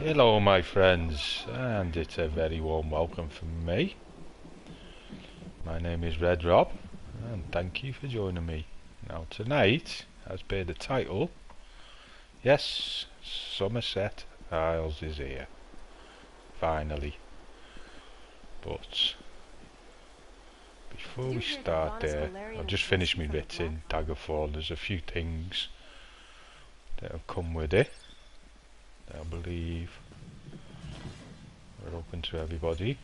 Hello my friends, and it's a very warm welcome from me. My name is Red Rob, and thank you for joining me. Now tonight, as per the title, yes, Summerset Isles is here. Finally. But before we start there, I've just finished my bits in Daggerfall. There's a few things that have come with it that I believe are open to everybody.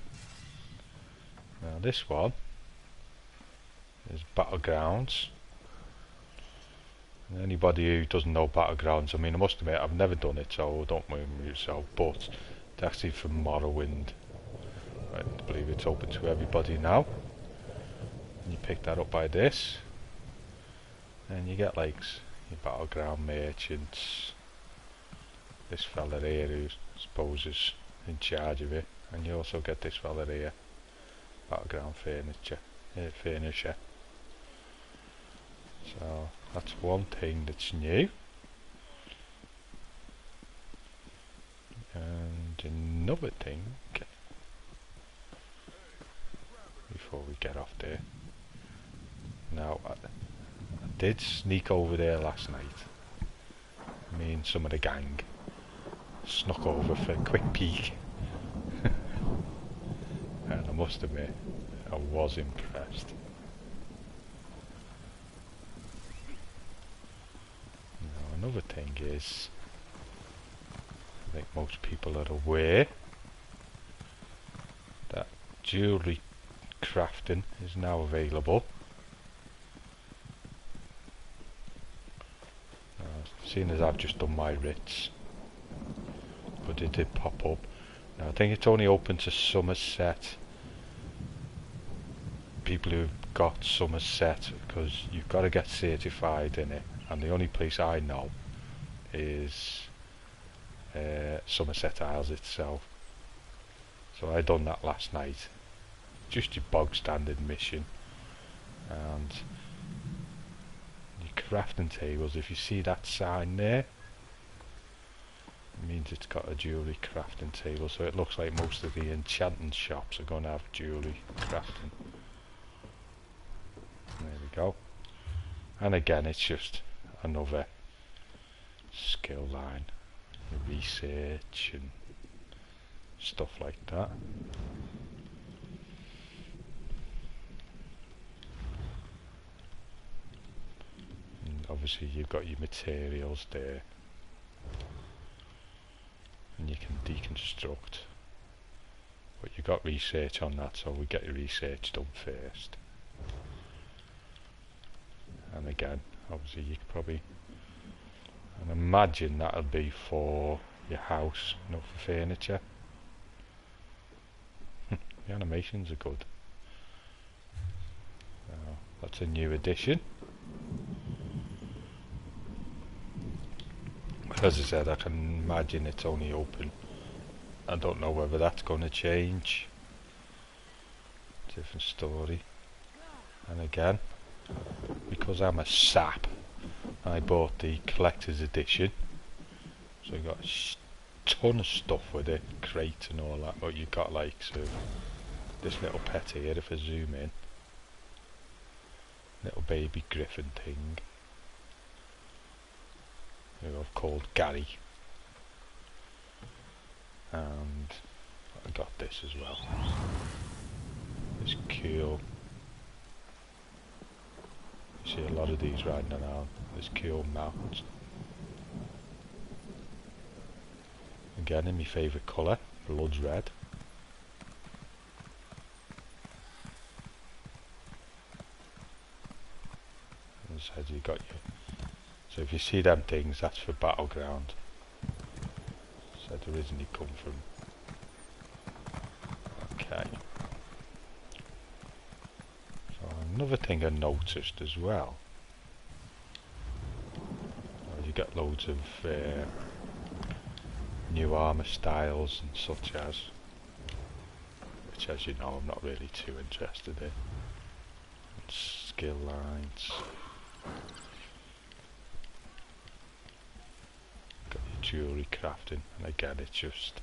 Now this one is Battlegrounds. And anybody who doesn't know Battlegrounds, I mean, I must admit I've never done it, so don't blame yourself, but it's actually from Morrowind. I believe it's open to everybody now. And you pick that up by this, and you get like your Battleground merchants, this fella here who I suppose is in charge of it, and you also get this fella here, Battleground furniture. So that's one thing that's new. And another thing, before we get off there, now I did sneak over there last night. Me and some of the gang snuck over for a quick peek. And I must admit, I was impressed. Now another thing is, I think most people are aware that jewellery crafting is now available. Seeing as I've just done my writs, but it did pop up. Now I think it's only open to Somerset, people who've got Somerset, because you've got to get certified in it, and the only place I know is Summerset Isles itself. So I done that last night, just your bog standard mission, and your crafting tables, if you see that sign there, it means it's got a jewellery crafting table, so it looks like most of the enchanting shops are going to have jewellery crafting. There we go. And again, it's just another skill line, research and stuff like that. And obviously you've got your materials there, and you can deconstruct, but you've got research on that, so we get your research done first. And again, obviously you could probably, and imagine that'll be for your house, not for furniture. The animations are good. That's a new addition. As I said, I can imagine it's only open. I don't know whether that's going to change. Different story. And again, because I'm a sap, I bought the collector's edition, so you got a ton of stuff with it, crate and all that. But you got like, so this little pet here, if I zoom in, little baby griffin thing, who I've called Gary, and I got this as well, this cool, you see a lot of these riding around, this cool mount, again in my favourite colour, blood red. As you got your, so if you see them things, that's for Battleground. Said originally come from. Okay. So another thing I noticed as well, you get loads of new armour styles and such as, which as you know I'm not really too interested in. And skill lines. jewellery crafting, and again it's just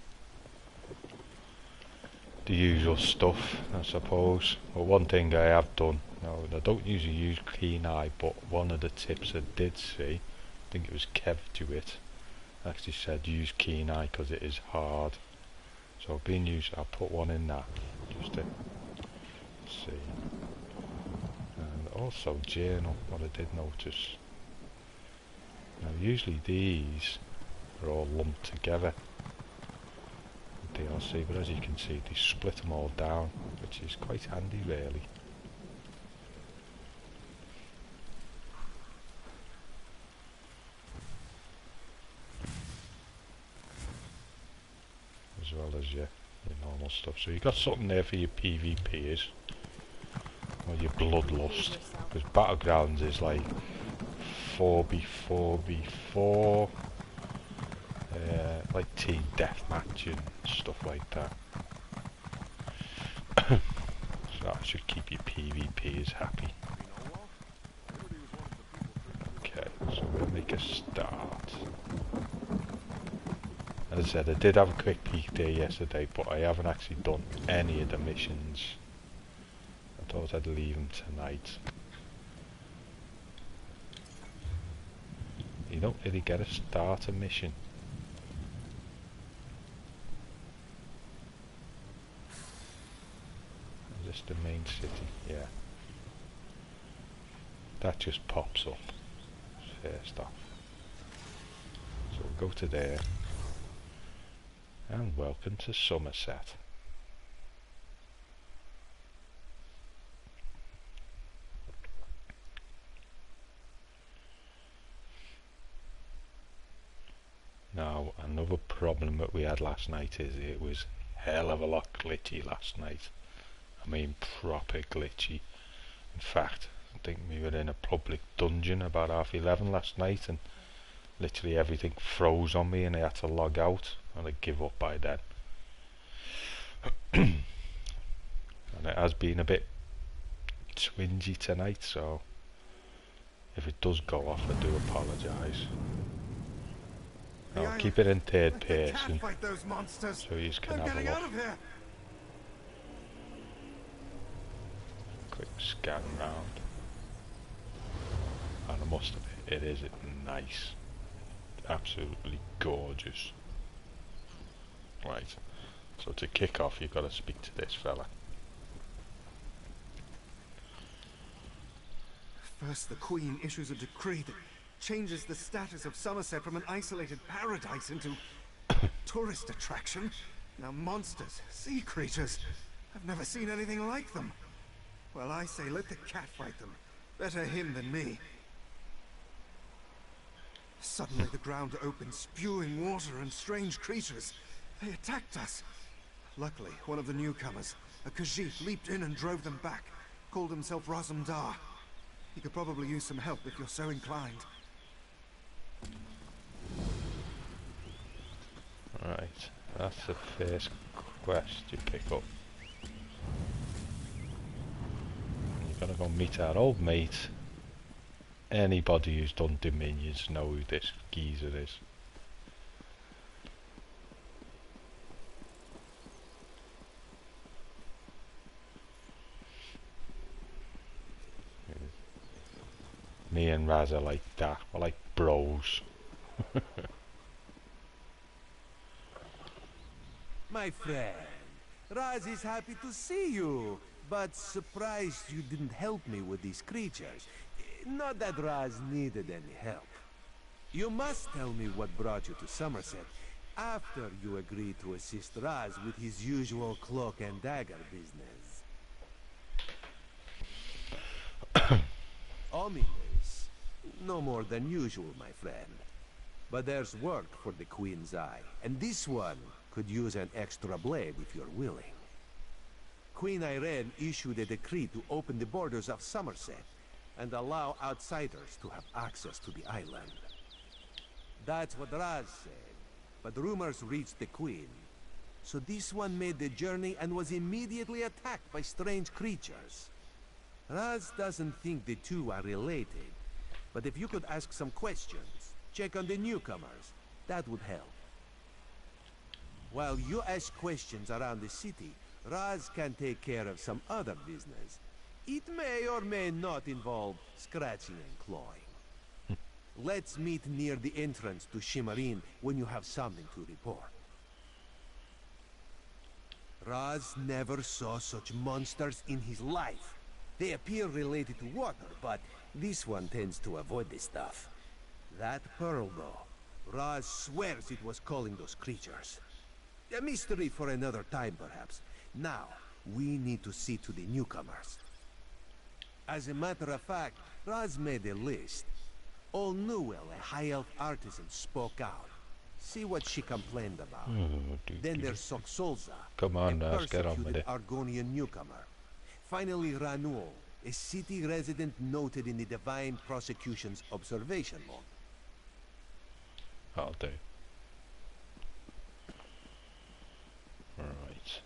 the usual stuff, I suppose. But one thing I have done, now I don't usually use keen eye, but one of the tips I did see, I think it was Kev to it, actually said use keen eye because it is hard. So being used, I'll put one in that just to see. And also journal, what I did notice. Now usually these are all lumped together DLC, but as you can see they split them all down, which is quite handy really. As well as your normal stuff. So you've got something there for your PvPers or your bloodlust, because Battlegrounds is like 4v4v4, like team deathmatch and stuff like that. So that should keep your PvPers happy. Okay, so we'll make a start. As I said, I did have a quick peek there yesterday, but I haven't actually done any of the missions. I thought I'd leave them tonight. You don't really get a starter mission. Is this the main city? Yeah. That just pops up first off. So we'll go to there. And welcome to Summerset. Now, another problem that we had last night is it was hell of a lot glitchy last night. I mean, proper glitchy. In fact, I think we were in a public dungeon about 11:30 last night, and literally everything froze on me and I had to log out, and I give up by then. And it has been a bit twingy tonight, so if it does go off, I do apologise. I'll keep it in third person so you can have a look. Quick scan round. And I must admit, it is nice. Absolutely gorgeous. Right, so to kick off you've got to speak to this fella. First the Queen issues a decree that changes the status of Summerset from an isolated paradise into a tourist attraction. Now monsters, sea creatures, I've never seen anything like them. Well, I say let the cat fight them. Better him than me. Suddenly the ground opened, spewing water and strange creatures. They attacked us. Luckily, one of the newcomers, a Khajiit, leaped in and drove them back. Called himself Razumdar. He could probably use some help if you're so inclined. Right, that's the first quest you pick up. You're gonna go meet our old mate. Anybody who's done Dominions know who this geezer is. Me and Raz are like that, we're like bros. My friend, Raz is happy to see you, but surprised you didn't help me with these creatures. Not that Raz needed any help. You must tell me what brought you to Summerset, after you agreed to assist Raz with his usual cloak and dagger business. Ominous. No more than usual, my friend. But there's work for the Queen's Eye, and this one could use an extra blade if you're willing. Queen Irene issued a decree to open the borders of Summerset and allow outsiders to have access to the island. That's what Raz said, but rumors reached the Queen. So this one made the journey and was immediately attacked by strange creatures. Raz doesn't think the two are related, but if you could ask some questions, check on the newcomers, That would help. While you ask questions around the city, Raz can take care of some other business. It may or may not involve scratching and clawing. Let's meet near the entrance to Shimmerin when you have something to report. Raz never saw such monsters in his life. They appear related to water, but this one tends to avoid this stuff. That pearl, though, Raz swears it was calling those creatures. A mystery for another time, perhaps. Now, we need to see to the newcomers. As a matter of fact, Raz made a list. Old Newell, a High Elf artisan, spoke out. See what she complained about. Then there's Soxolza, Come on, a Raz, get on with persecuted it. Argonian newcomer. Finally, Ranuel, a city resident noted in the Divine Prosecution's observation log. That'll do. Right.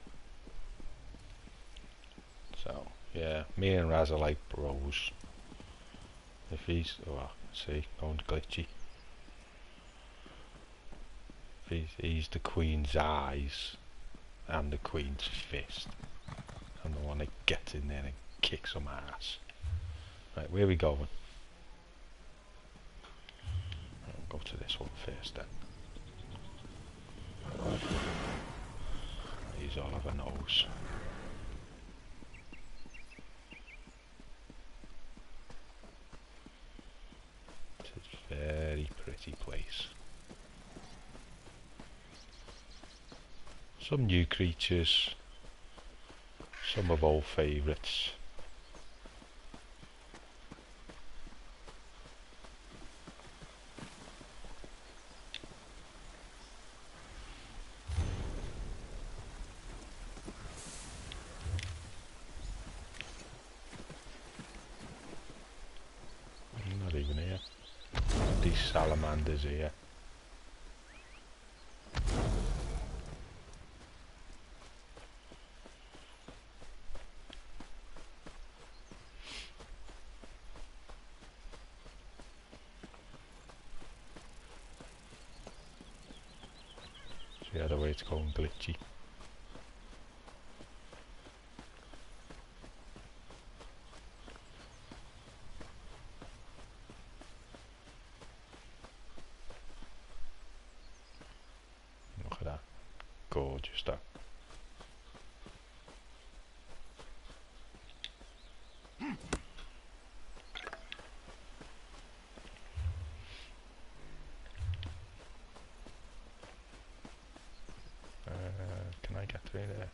So, yeah, me and Raz are like bros. If he's... oh, see, going glitchy. If he's the Queen's eyes, I'm the Queen's fist. I'm the one that gets in there and kicks some ass. Right, where are we going? I'll go to this one first then. He's Oliver knows. It's a very pretty place. Some new creatures, some of old favourites. Not even here. These salamanders here. The other way it's going glitchy. Look at that. Gorgeous that. Can I get through there?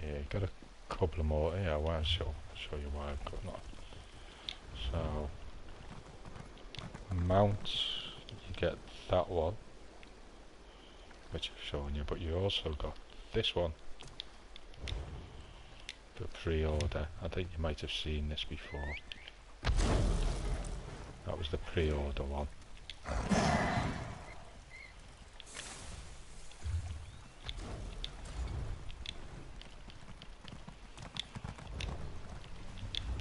Yeah, got a couple of more. Yeah, I want to show you why I've got that. So, mount, you get that one, which I've shown you, but you also got this one for pre-order. I think you might have seen this before. That was the pre-order one.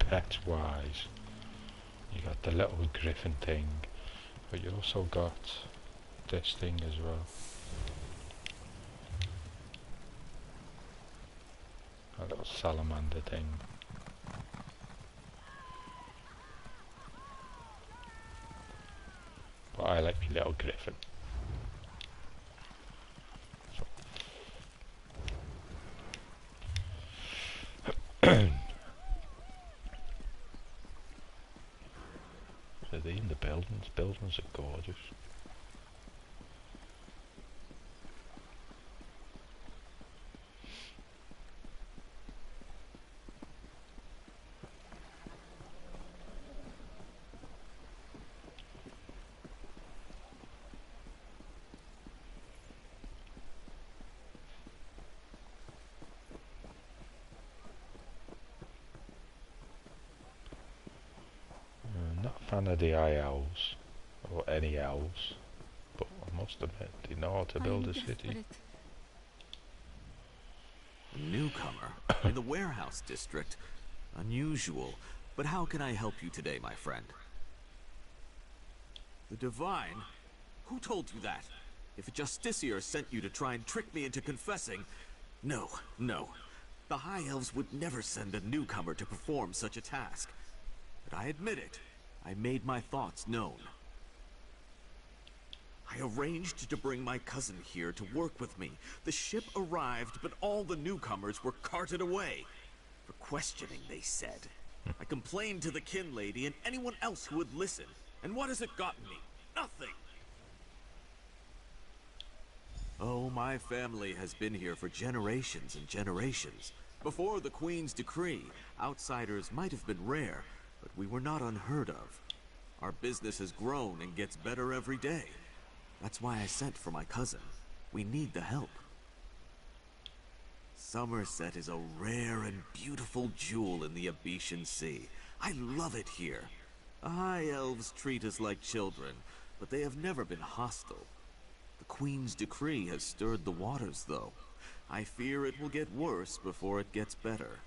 Pet wise, you got the little griffin thing, but you also got this thing as well. A little salamander thing. But I like my little griffin. So. Are they in the buildings? Buildings are gorgeous. Not a fan of the High Elves. or any elves, but I must admit they know how to build a city. A newcomer in the warehouse district. Unusual, but how can I help you today, my friend? The Divine? Who told you that? If a Justiciar sent you to try and trick me into confessing... No, no. The High Elves would never send a newcomer to perform such a task. But I admit it. I made my thoughts known. I arranged to bring my cousin here to work with me. The ship arrived, but all the newcomers were carted away. For questioning, they said. I complained to the kin lady and anyone else who would listen. And what has it gotten me? Nothing! Oh, my family has been here for generations and generations. Before the Queen's decree, outsiders might have been rare, but we were not unheard of. Our business has grown and gets better every day. That's why I sent for my cousin. We need the help. Summerset is a rare and beautiful jewel in the Abetian Sea. I love it here. The High Elves treat us like children, but they have never been hostile. The Queen's decree has stirred the waters, though. I fear it will get worse before it gets better.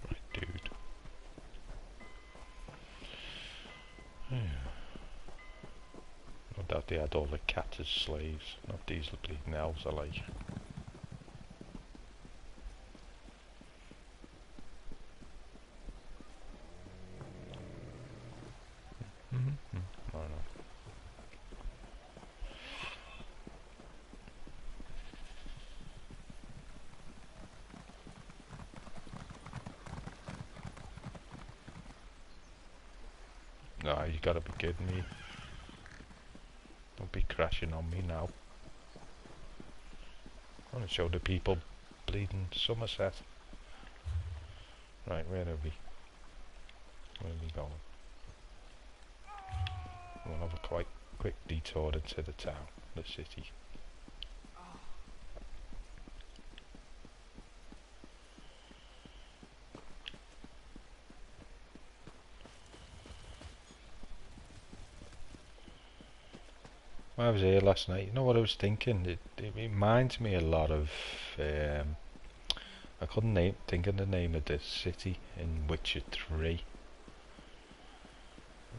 Right, dude. Yeah. No doubt they had all the cats as slaves, not these bleeding elves alike. I don't know. No, you gotta be kidding me. Don't be crashing on me now. I want to show the people bleeding Summerset. Right, where are we? Where are we going? We'll have a quite quick detour into the town, the city. When I was here last night, you know what I was thinking? It reminds me a lot of I couldn't think of the name of this city in Witcher 3.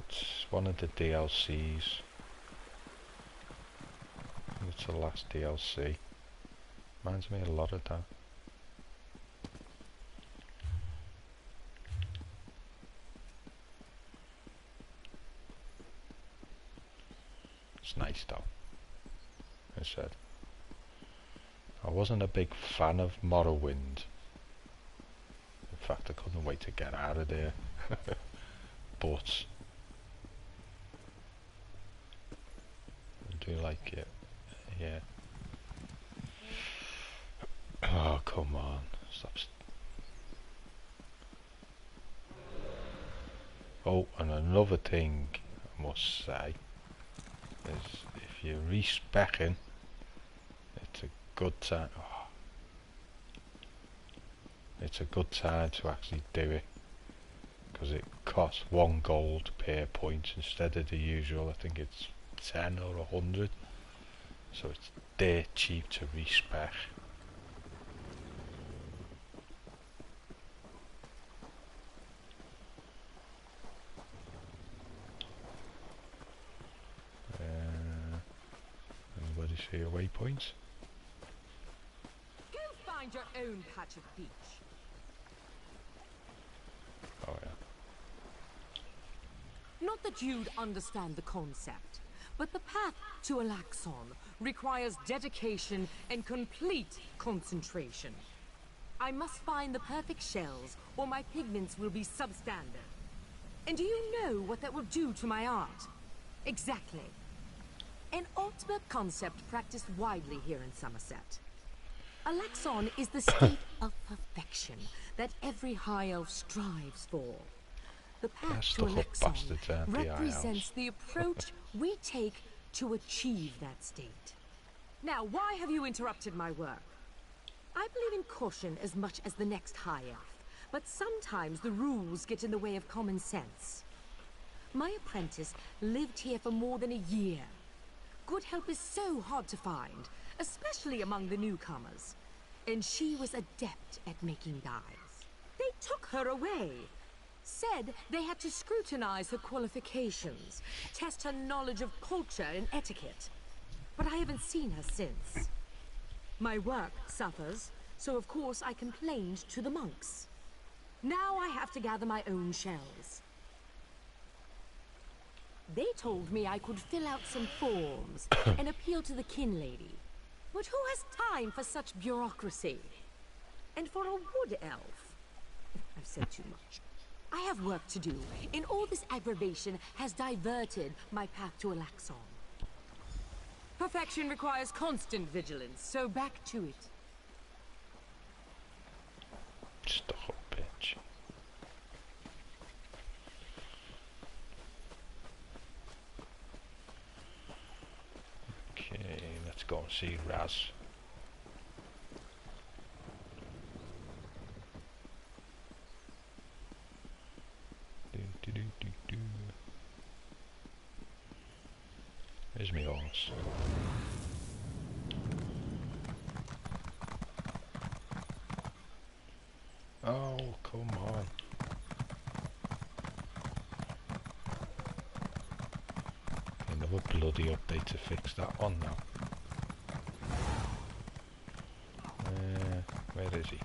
It's one of the DLCs. I think it's the last DLC. Reminds me a lot of that. It's nice though, I said. I wasn't a big fan of Morrowind. In fact, I couldn't wait to get out of there. But I do like it. Yeah. Oh, come on. Stop. Oh, and another thing I must say is if you're respecing, it's a good time. Oh, it's a good time to actually do it, because it costs 1 gold per point instead of the usual. I think it's 10 or 100. So it's dirt cheap to respec. Anybody see a waypoint? Go find your own patch of beach. Oh yeah. Not that you'd understand the concept, but the path to Alaxon requires dedication and complete concentration. I must find the perfect shells, or my pigments will be substandard. And do you know what that will do to my art? Exactly. An ultimate concept practiced widely here in Summerset. Alaxon is the state of perfection that every High Elf strives for. The path to Alaxon represents the approach we take to achieve that state. Now, why have you interrupted my work? I believe in caution as much as the next High Elf, but sometimes the rules get in the way of common sense. My apprentice lived here for more than a year. Good help is so hard to find, especially among the newcomers. And she was adept at making dyes. They took her away. Said they had to scrutinize her qualifications, test her knowledge of culture and etiquette. But I haven't seen her since. My work suffers, so of course I complained to the monks. Now I have to gather my own shells. They told me I could fill out some forms and appeal to the kin lady. But who has time for such bureaucracy? And for a wood elf? I've said too much. I have work to do, and all this aggravation has diverted my path to Alaxon. Perfection requires constant vigilance, so back to it. Stop, bitch. Okay, let's go and see Raz. There's my horse. Oh, come on. Another bloody update to fix that one now. Where is he?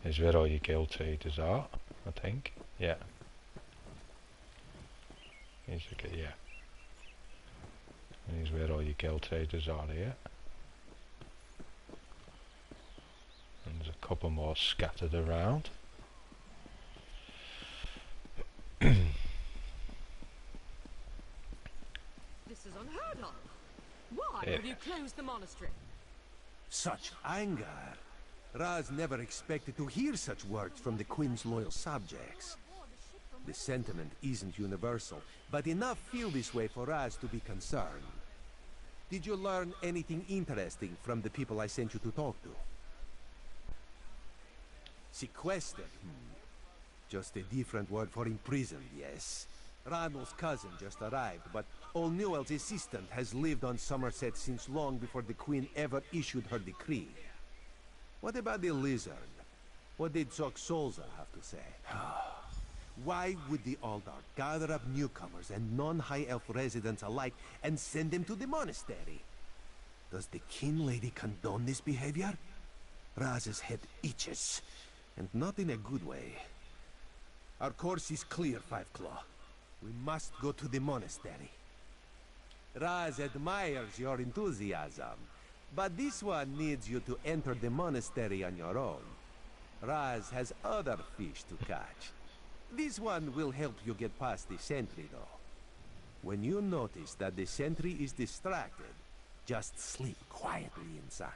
Is where all your guild traders are, I think. Yeah. He's okay, yeah. And here's where all your guild traders are here. And there's a couple more scattered around. This is unheard of. Why have you closed the monastery? Such anger. Raz never expected to hear such words from the Queen's loyal subjects. The sentiment isn't universal, but enough feel this way for Raz to be concerned. Did you learn anything interesting from the people I sent you to talk to? Sequestered? Just a different word for imprisoned, yes. Ranul's cousin just arrived, but old Newell's assistant has lived on Summerset since long before the Queen ever issued her decree. What about the lizard? What did Solza have to say? Why would the Aldar gather up newcomers and non-High Elf residents alike and send them to the monastery? Does the kin lady condone this behavior? Raz's head itches, and not in a good way. Our course is clear, Five Claw. We must go to the monastery. Raz admires your enthusiasm, but this one needs you to enter the monastery on your own. Raz has other fish to catch. This one will help you get past the sentry, though. When you notice that the sentry is distracted, just sleep quietly inside.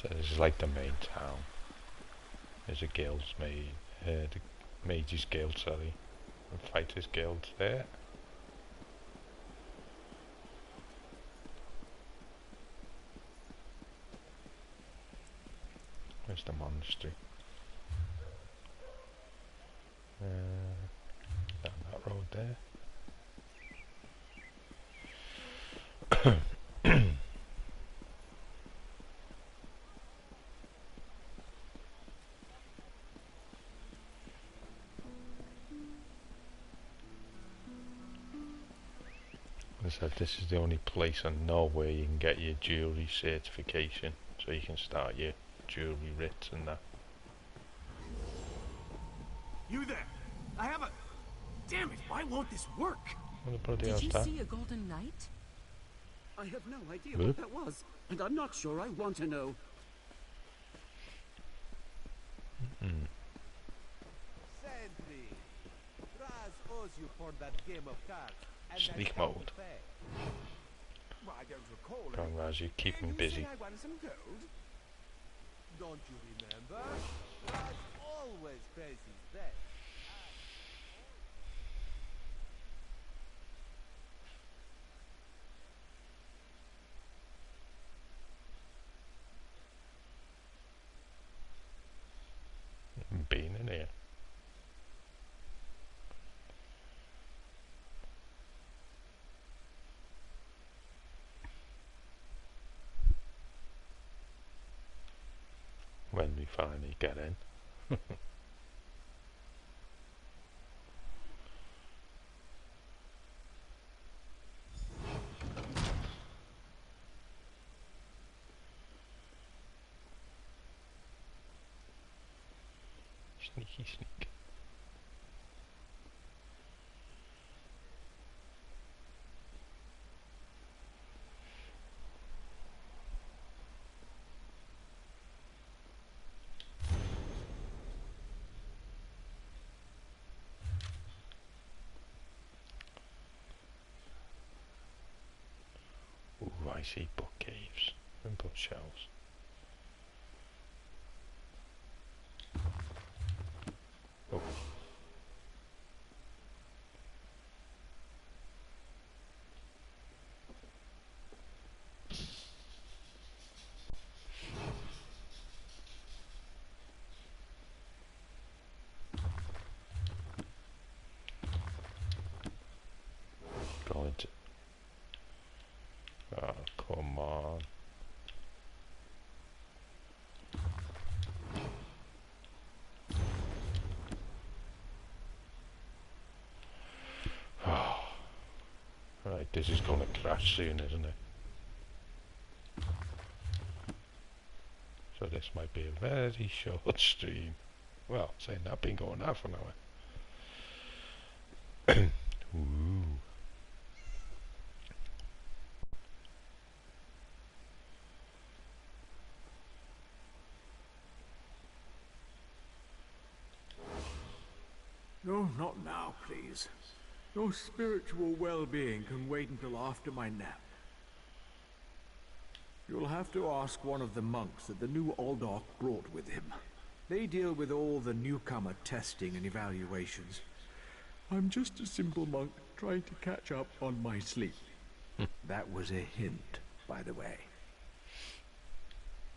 So this is like the main town. There's a guild's made, the mage's guild, sorry, and fighters guild there. Where's the monastery? Down that road there. Said this is the only place I know where you can get your jewelry certification, so you can start your jewelry writs and that. You there? I have a... Damn it, why won't this work? What the bloody Did hell's you that? see a golden knight? I have no idea what that was, and I'm not sure I want to know. Sentry! Raz owes you for that game of cards. Sneak mode. Well, I don't recall Come on, Raz, you keep me busy. I won some gold? Don't you remember? Remember? Raj always prays his best. Been in here. When we finally get in. Sneaky sneak. Ooh, I see book caves and bookshelves. Oh. Going to. Oh, come on. Right, this is going to crash soon, isn't it? So this might be a very short stream. Well, saying that, been going out for an hour. Ooh. No, not now, please. Your spiritual well-being can wait until after my nap. You'll have to ask one of the monks that the new Aldork brought with him. They deal with all the newcomer testing and evaluations. I'm just a simple monk trying to catch up on my sleep. That was a hint, by the way.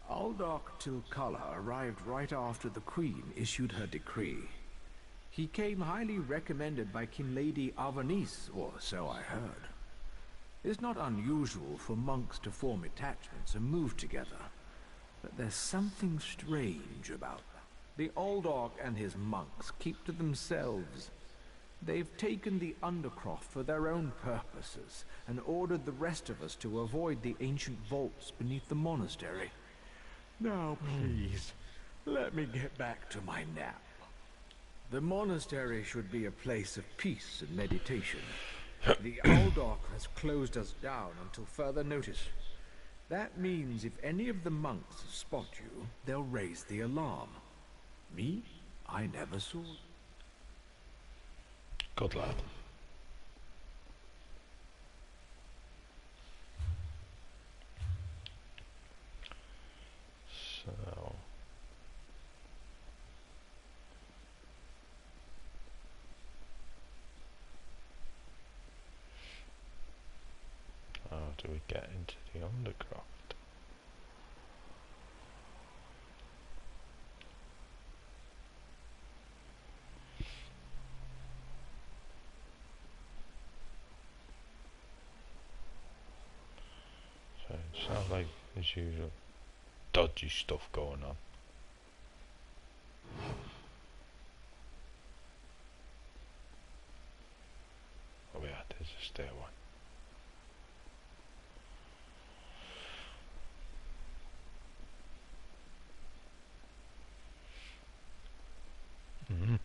Aldork Tilkala arrived right after the Queen issued her decree. He came highly recommended by King Lady Avanice, or so I heard. It's not unusual for monks to form attachments and move together, but there's something strange about them. The Aldork and his monks keep to themselves. They've taken the Undercroft for their own purposes and ordered the rest of us to avoid the ancient vaults beneath the monastery. Now, please, let me get back to my nap. The monastery should be a place of peace and meditation. The Aldork has closed us down until further notice. That means if any of the monks spot you, they'll raise the alarm. Me? I never saw. Good lad. So. How do we get into the Undercroft? So it sounds like as usual dodgy stuff going on. Oh yeah, there's a stairway. Mm-hmm.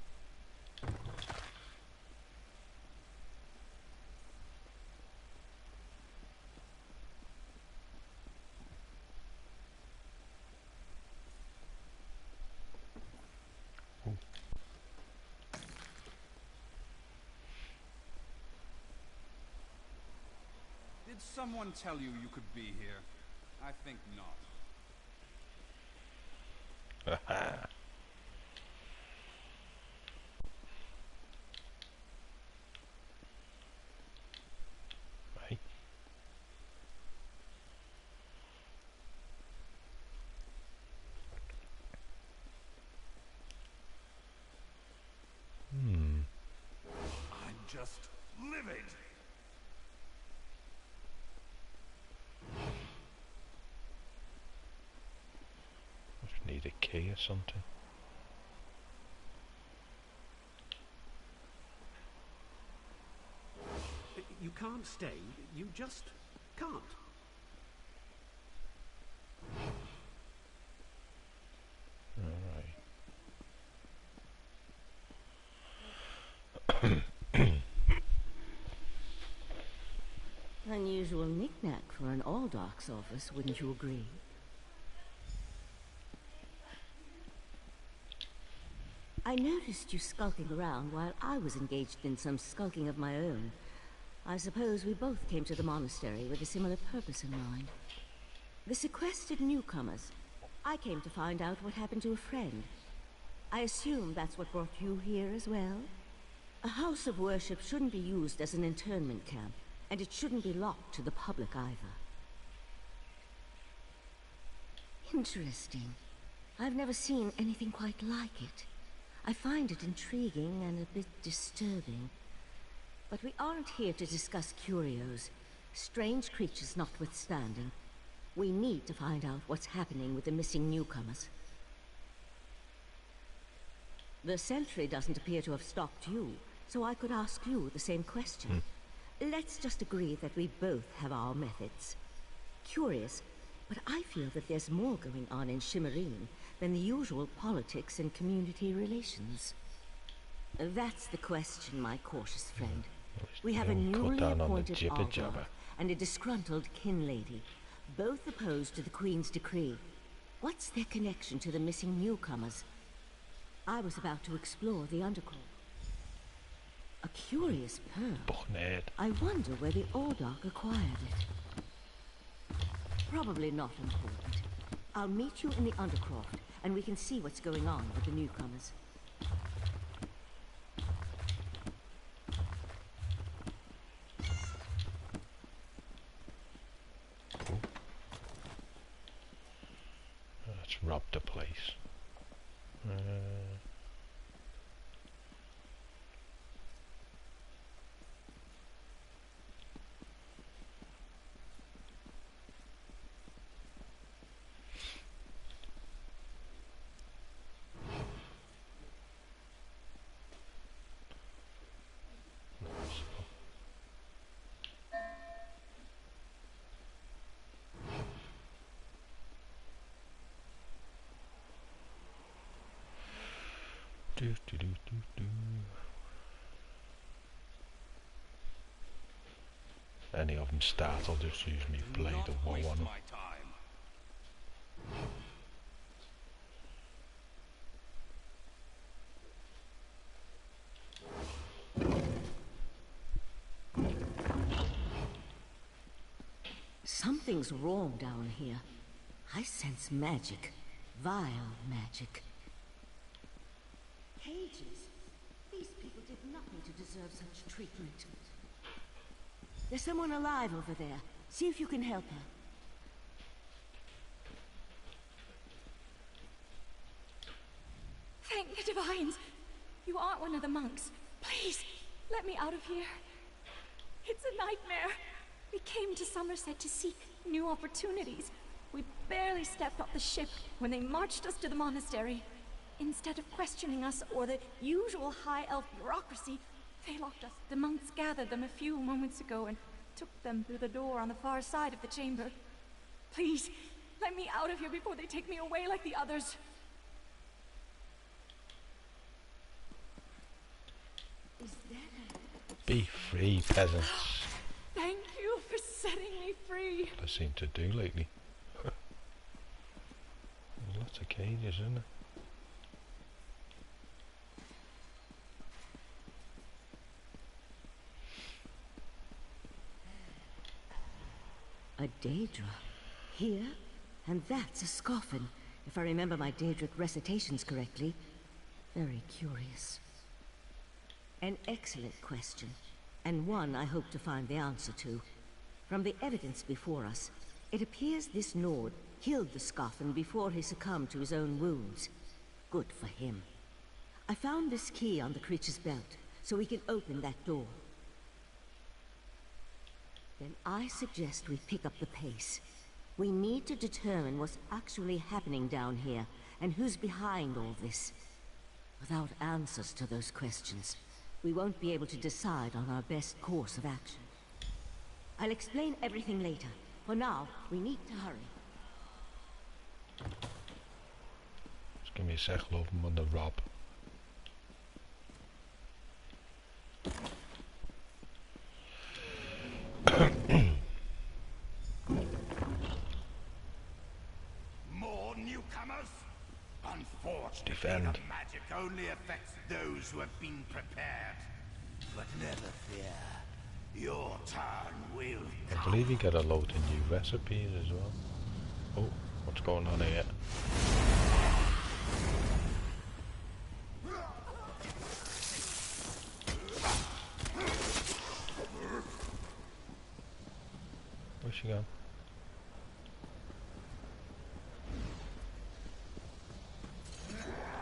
Did someone tell you you could be here? I think not. Right. I'm just livid. Just need a key or something. You can't stay. You just can't. Unusual knick-knack for an Aldark's office, wouldn't you agree? I noticed you skulking around while I was engaged in some skulking of my own. I suppose we both came to the monastery with a similar purpose in mind. The sequestered newcomers. I came to find out what happened to a friend. I assume that's what brought you here as well? A house of worship shouldn't be used as an internment camp, and it shouldn't be locked to the public either. Interesting. I've never seen anything quite like it. I find it intriguing and a bit disturbing. But we aren't here to discuss curios. Strange creatures notwithstanding. We need to find out what's happening with the missing newcomers. The sentry doesn't appear to have stopped you, so I could ask you the same question. Let's just agree that we both have our methods. Curious, but I feel that there's more going on in Shimmerine than the usual politics and community relations. That's the question, my cautious friend. We have a newly appointed Altar and a disgruntled kin lady, both opposed to the Queen's decree. What's their connection to the missing newcomers? I was about to explore the undercroft. A curious pearl. I wonder where the Aldark acquired it. Probably not important. I'll meet you in the undercroft, and we can see what's going on with the newcomers. Let's rob the place. Any of them start, I'll just use me blade or one. Something's wrong down here. I sense magic. Vile magic. Cages? These people did nothing to deserve such treatment. There's someone alive over there. See if you can help her. Thank the divines! You aren't one of the monks. Please, let me out of here. It's a nightmare. We came to Summerset to seek new opportunities. We barely stepped off the ship when they marched us to the monastery. Instead of questioning us or the usual High Elf bureaucracy, they locked us. The monks gathered them a few moments ago and took them through the door on the far side of the chamber. Please, let me out of here before they take me away like the others. Be free, peasants. Thank you for setting me free. What I seem to do lately. Lots of cages, isn't there? A Daedra. Here? And that's a Scoffin. If I remember my Daedric recitations correctly, very curious. An excellent question, and one I hope to find the answer to. From the evidence before us, it appears this Nord killed the Scoffin before he succumbed to his own wounds. Good for him. I found this key on the creature's belt, so we can open that door. Then I suggest we pick up the pace. We need to determine what's actually happening down here, and who's behind all this. Without answers to those questions, we won't be able to decide on our best course of action. I'll explain everything later. For now, we need to hurry. Just give me a sec, love, I'm on the rob. More newcomers? Unfortunately, Defend. the magic only affects those who have been prepared. But never fear, your turn will come. I believe you get a load of new recipes as well. Oh, what's going on here? Where's she gone?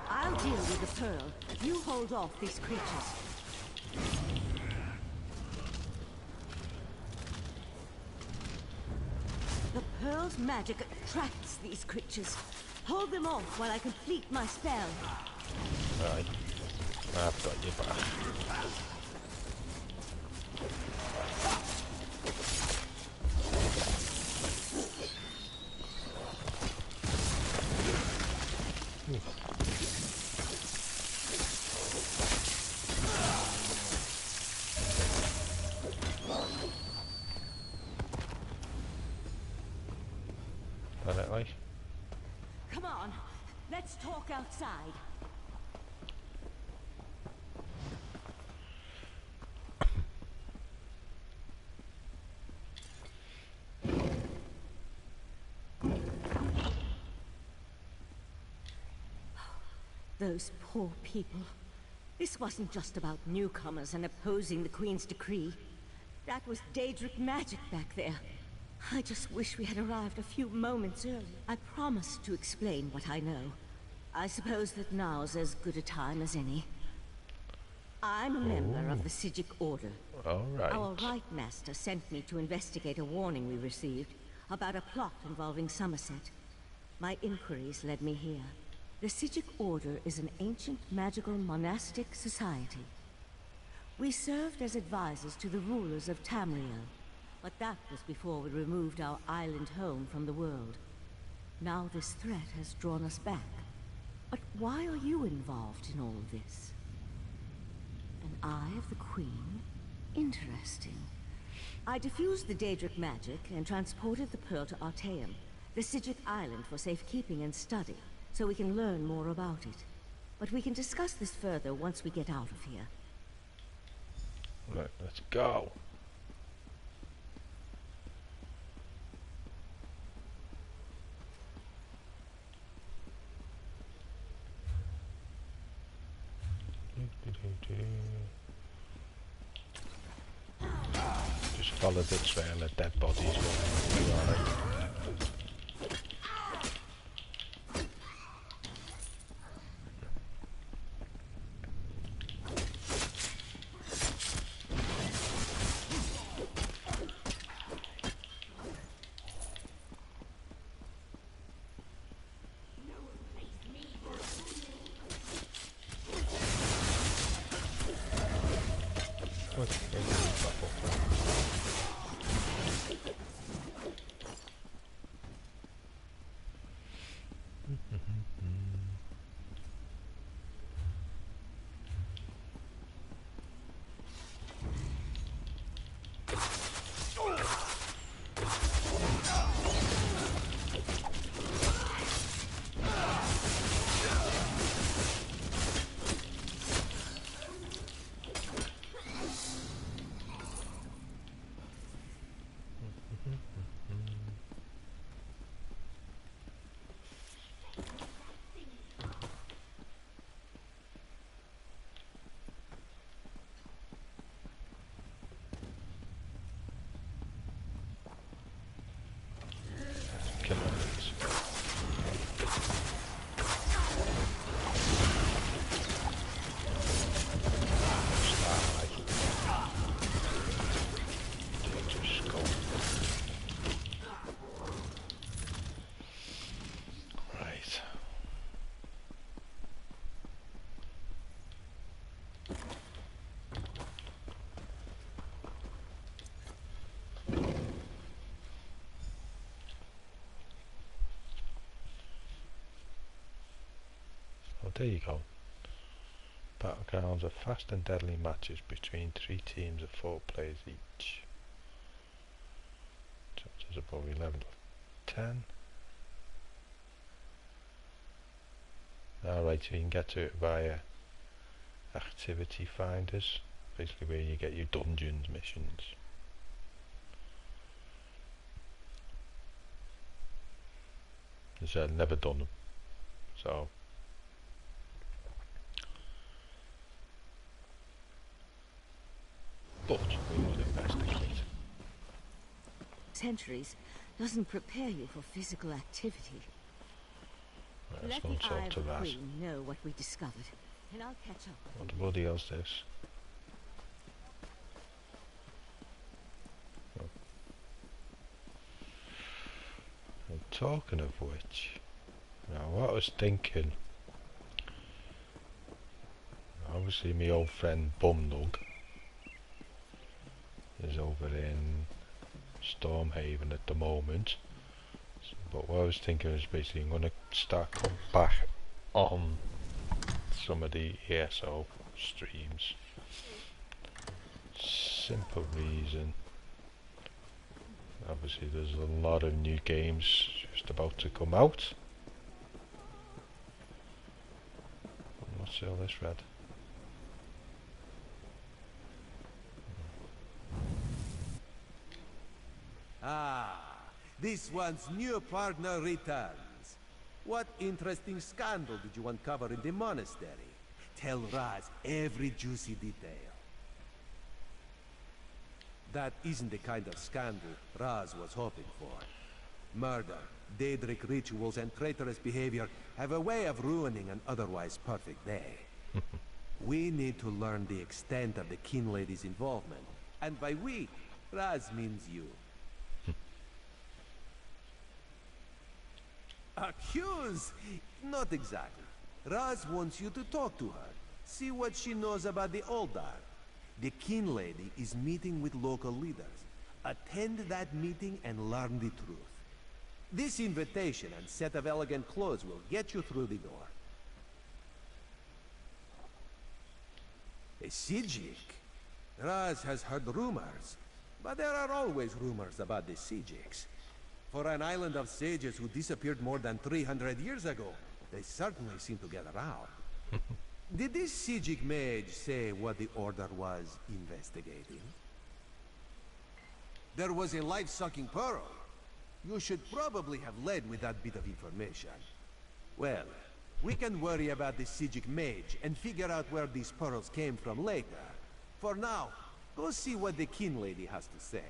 I'll deal with the pearl. You hold off these creatures. The pearl's magic attracts these creatures. Hold them off while I complete my spell. Right. I've got you back. Got it, right? Come on, let's talk outside. Those poor people. This wasn't just about newcomers and opposing the Queen's decree. That was Daedric magic back there. I just wish we had arrived a few moments early. I promised to explain what I know. I suppose that now's as good a time as any. I'm a member of the Sijic Order. Alright. Our Right Master sent me to investigate a warning we received about a plot involving Summerset. My inquiries led me here. The Sijic Order is an ancient magical monastic society. We served as advisors to the rulers of Tamriel, but that was before we removed our island home from the world. Now this threat has drawn us back. But why are you involved in all this? An Eye of the Queen? Interesting. I diffused the Daedric magic and transported the pearl to Artaeum, the Sijic island, for safekeeping and study, so we can learn more about it. But we can discuss this further once we get out of here. Right, let's go. Just follow the trail of dead bodies. Right. Oh, there you go. Battlegrounds are fast and deadly matches between 3 teams of 4 players each. Chapters above 11 to 10. Alright, so you can get to it via activity finders, basically where you get your dungeons missions. As I've never done them, so but we will investigate. Centuries doesn't prepare you for physical activity. Let's Let go the and Eye talk of to the that. Queen know what we discovered, and I'll catch up. What the bloody hell's this? Oh. And talking of which, now what I was thinking, obviously my old friend Bumnug is over in Stormhaven at the moment, but what I was thinking is basically I'm going to start coming back on some of the ESO streams. Simple reason, obviously there's a lot of new games just about to come out. What's all this red? Ah, this one's new partner returns. What interesting scandal did you uncover in the monastery? Tell Raz every juicy detail. That isn't the kind of scandal Raz was hoping for. Murder, Daedric rituals, and traitorous behavior have a way of ruining an otherwise perfect day. We need to learn the extent of the Kin Lady's involvement. And by we, Raz means you. Accuse? Not exactly. Raz wants you to talk to her. See what she knows about the Oldar. The Kin Lady is meeting with local leaders. Attend that meeting and learn the truth. This invitation and set of elegant clothes will get you through the door. A Sijik? Raz has heard rumors, but there are always rumors about the Sijiks. For an island of sages who disappeared more than 300 years ago, they certainly seem to get around. Did this Sijik mage say what the Order was investigating? There was a life-sucking pearl. You should probably have led with that bit of information. Well, we can worry about the Sijik mage and figure out where these pearls came from later. For now, go see what the Kin Lady has to say.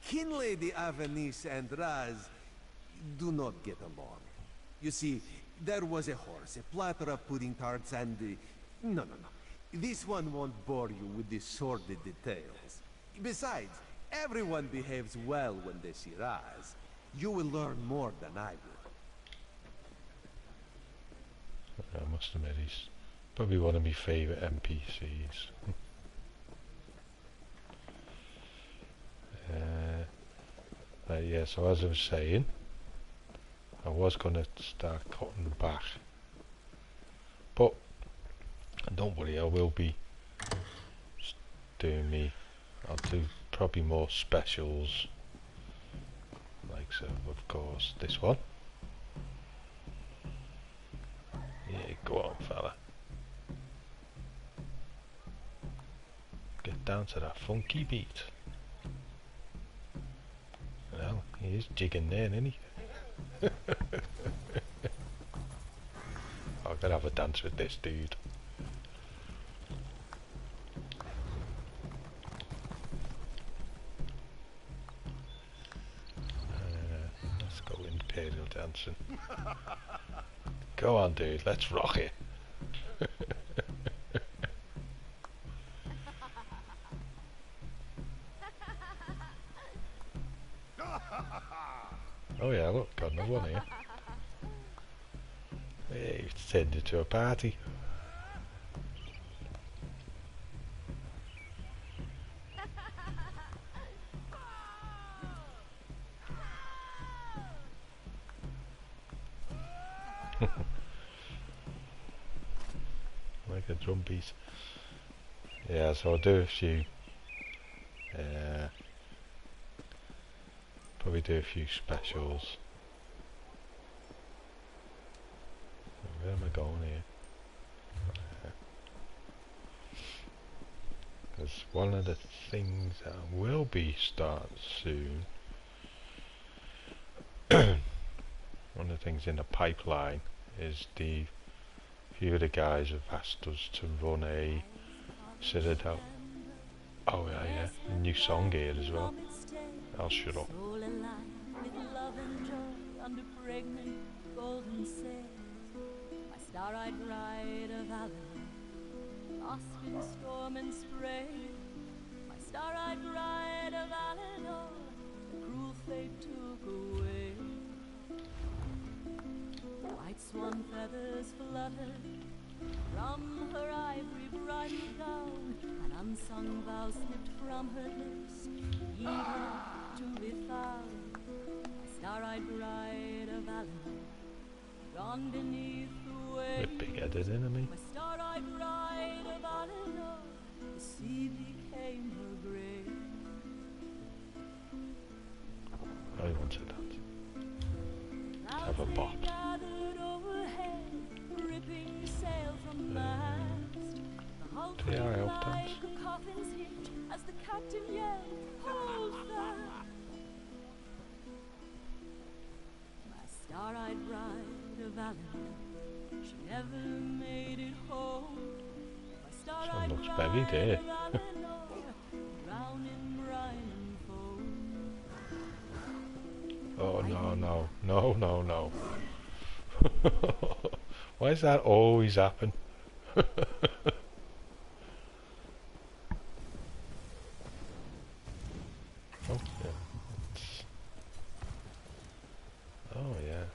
Kin Lady Avanice and Raz do not get along. You see, there was a horse, a platter of pudding tarts, and... No. This one won't bore you with the sordid details. Besides, everyone behaves well when they see Raz. You will learn more than I will. I must admit, he's probably one of my favourite NPCs. Yeah, so as I was saying, I was going to start cutting back, but don't worry, I will be doing me. I'll do probably more specials, like so, of course, this one. Yeah, go on, fella. Get down to that funky beat. Well, he is jigging there, isn't he? I'm gonna have a dance with this dude. Let's go Imperial dancing. Go on, dude, let's rock it. Oh yeah, look, got another one here. Hey, it's turned into a party. Like a drum piece. Yeah, so I'll do a few. Probably do a few specials. Where am I going here? Because one of the things that will be start soon, one of the things in the pipeline is a few of the guys have asked us to run a Citadel. Oh yeah, a new song here as well. I'll shut up. My star-eyed bride of Avalon, lost in storm and spray. My star-eyed bride of Avalon, the cruel fate took away. White swan feathers fluttered from her ivory bridal gown. An unsung vow slipped from her lips, eager to be found. My star-eyed bride of Avalon, gone beneath the waves. A big-headed enemy. My star-eyed bride of Avalon, the sea became her grave. I wanted that. Have a bop. Ripping sail from the mast. The hull quavered like a coffin's hinge as the captain yelled, "Hold fast!" My star-eyed bride of Avalon, she never made it home. My star-eyed looks very dear. drowned in brine and foam. Oh no. Why does that always happen? Oh yeah. Oh yeah.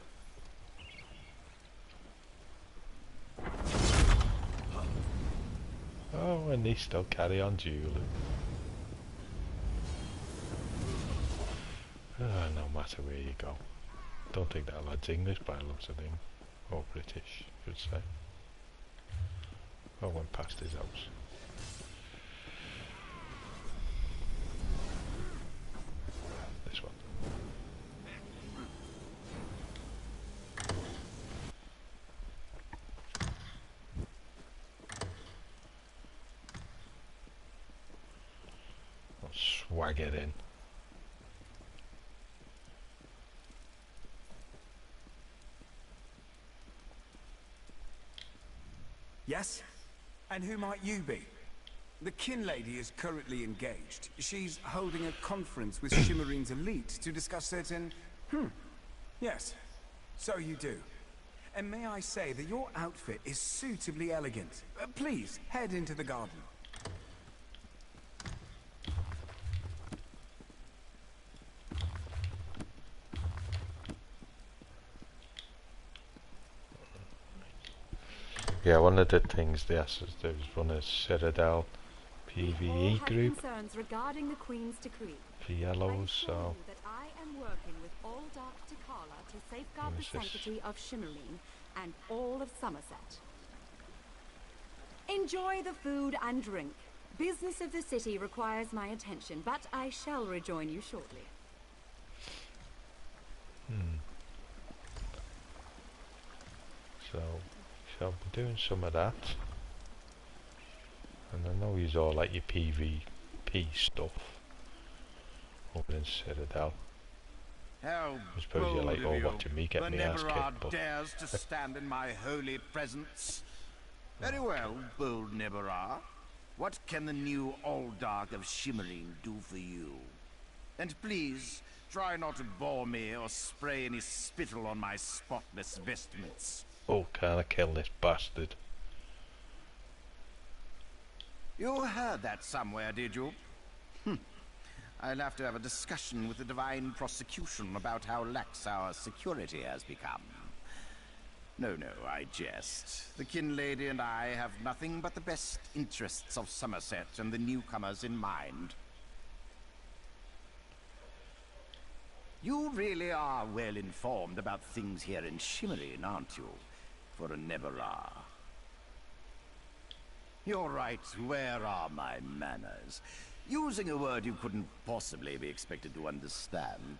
Oh, and they still carry on dueling. No matter where you go. Don't think that lad's English by the looks of things. Or British, should say. I went past his house. This one. I'll swag it in. Yes? And who might you be? The kin lady is currently engaged. She's holding a conference with Shimmerine's elite to discuss certain... Yes, so you do. And may I say that your outfit is suitably elegant. Please, head into the garden. Yeah, one of the things they asked us to do was run a Citadel PvE group concerns regarding the Queen's decree. for yellows, so That I am working with all Dark T'Challa to safeguard the sanctity of Shimmerine and all of Summerset. Enjoy the food and drink. Business of the city requires my attention, but I shall rejoin you shortly. So shall be doing some of that. And I know he's all like your PvP stuff over in Citadel. How I suppose you're like all you, watching me get the me ass Neverard kicked, but dares to stand in my holy presence. Very well, bold Neverard. What can the new All-Dark of Shimmerine do for you? And please, try not to bore me or spray any spittle on my spotless vestments. oh, can I kill this bastard? You heard that somewhere, did you? I'll have to have a discussion with the Divine Prosecution about how lax our security has become. No, no, I jest. The kin lady and I have nothing but the best interests of Summerset and the newcomers in mind. You really are well informed about things here in Shimmerine, aren't you? For a Nebera. You're right, where are my manners? Using a word you couldn't possibly be expected to understand.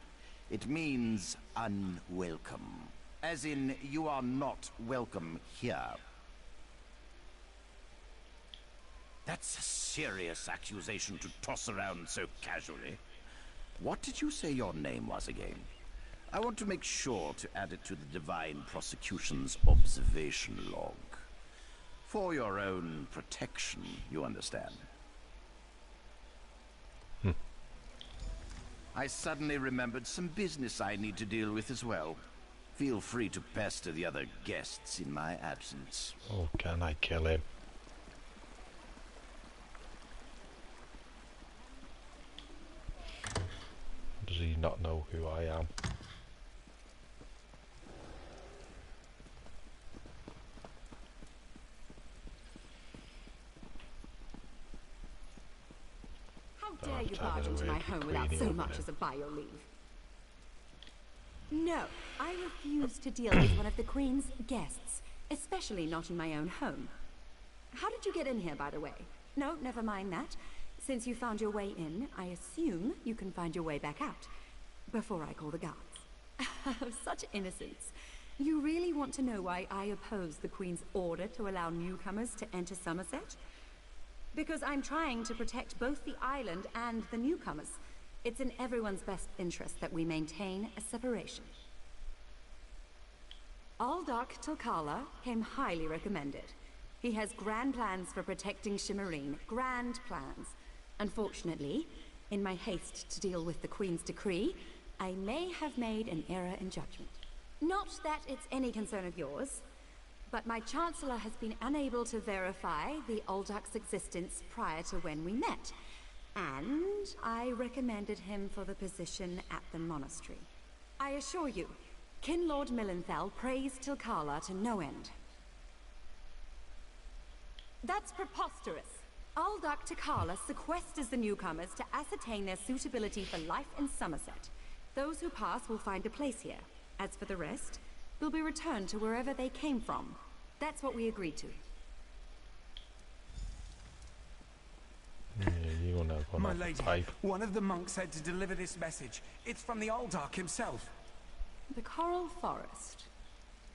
It means unwelcome. As in, you are not welcome here. That's a serious accusation to toss around so casually. What did you say your name was again? I want to make sure to add it to the Divine Prosecution's observation log. For your own protection, you understand. I suddenly remembered some business I need to deal with as well. Feel free to pester the other guests in my absence. Oh, can I kill him? Does he not know who I am? How dare you barge into my home without so much as a bio leave? No, I refuse to deal with one of the Queen's guests, especially not in my own home. How did you get in here, by the way? No, never mind that. Since you found your way in, I assume you can find your way back out. Before I call the guards. Such innocence. You really want to know why I oppose the Queen's order to allow newcomers to enter Summerset? Because I'm trying to protect both the island and the newcomers. It's in everyone's best interest that we maintain a separation. Aldark Tilkala came highly recommended. He has grand plans for protecting Shimmerine. Grand plans. Unfortunately, in my haste to deal with the Queen's decree, I may have made an error in judgment. Not that it's any concern of yours, but my Chancellor has been unable to verify the Aldark's existence prior to when we met, and I recommended him for the position at the monastery. I assure you, Kinlord Millenthal praised Tilkala to no end. That's preposterous. Aldark Tilkala sequesters the newcomers to ascertain their suitability for life in Summerset. Those who pass will find a place here. As for the rest, they'll be returned to wherever they came from. That's what we agreed to. My lady, one of the monks said to deliver this message. It's from the Aldark himself. The Coral Forest.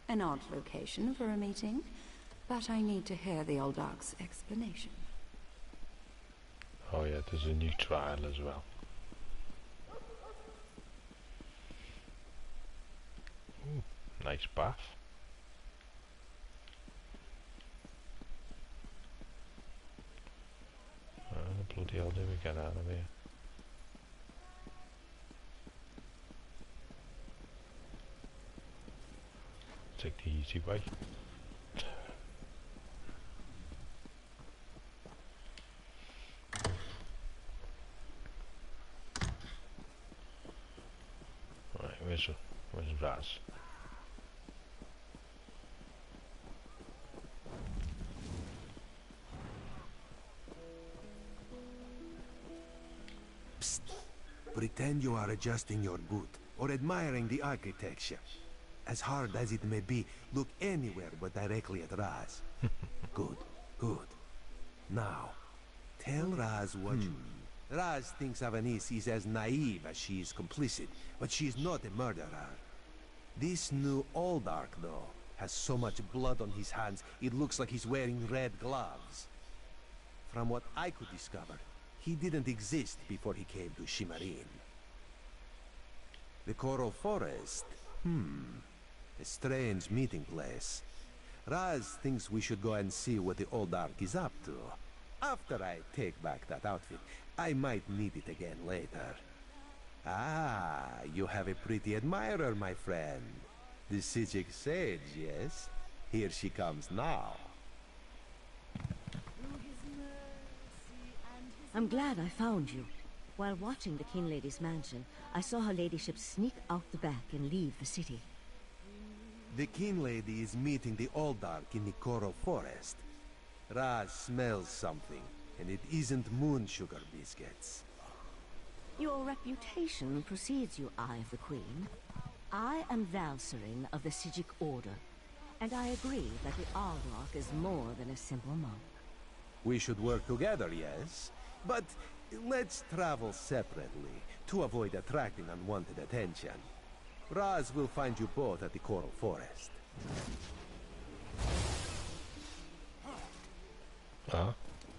An odd location for a meeting, but I need to hear the Aldark's explanation. Oh yeah, there's a new trial as well. Ooh, nice bath. Bloody hell, do we get out of here? Take the easy way. Right, where's Raz? Psst. Pretend you are adjusting your boot or admiring the architecture. As hard as it may be, look anywhere but directly at Raz. Good, good. Now, tell Raz what you... Raz thinks Avanis is as naive as she is complicit, but she is not a murderer. This new Aldark, though, has so much blood on his hands, it looks like he's wearing red gloves. From what I could discover, he didn't exist before he came to Shimmerine. The Coral Forest? A strange meeting place. Raz thinks we should go and see what the Aldark is up to. After I take back that outfit, I might need it again later. Ah, you have a pretty admirer, my friend. The Sijic Sage, yes? Here she comes now. I'm glad I found you. While watching the King Lady's mansion, I saw her ladyship sneak out the back and leave the city. The King Lady is meeting the Oldark in the Coral Forest. Raz smells something, and it isn't moon sugar biscuits. Your reputation precedes you, Eye of the Queen. I am Valserine of the Sijic Order, and I agree that the Oldark is more than a simple monk. We should work together, yes? But let's travel separately, to avoid attracting unwanted attention. Raz will find you both at the Coral Forest. Ah,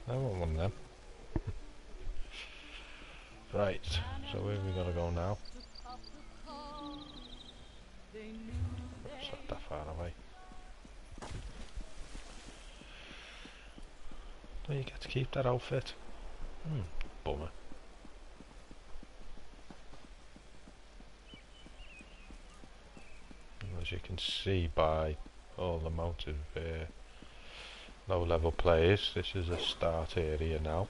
I want one of them. Right, so where we gotta go now? It's not that far away. Do you get to keep that outfit? Bummer. As you can see by all the amount of low level players, this is a start area now.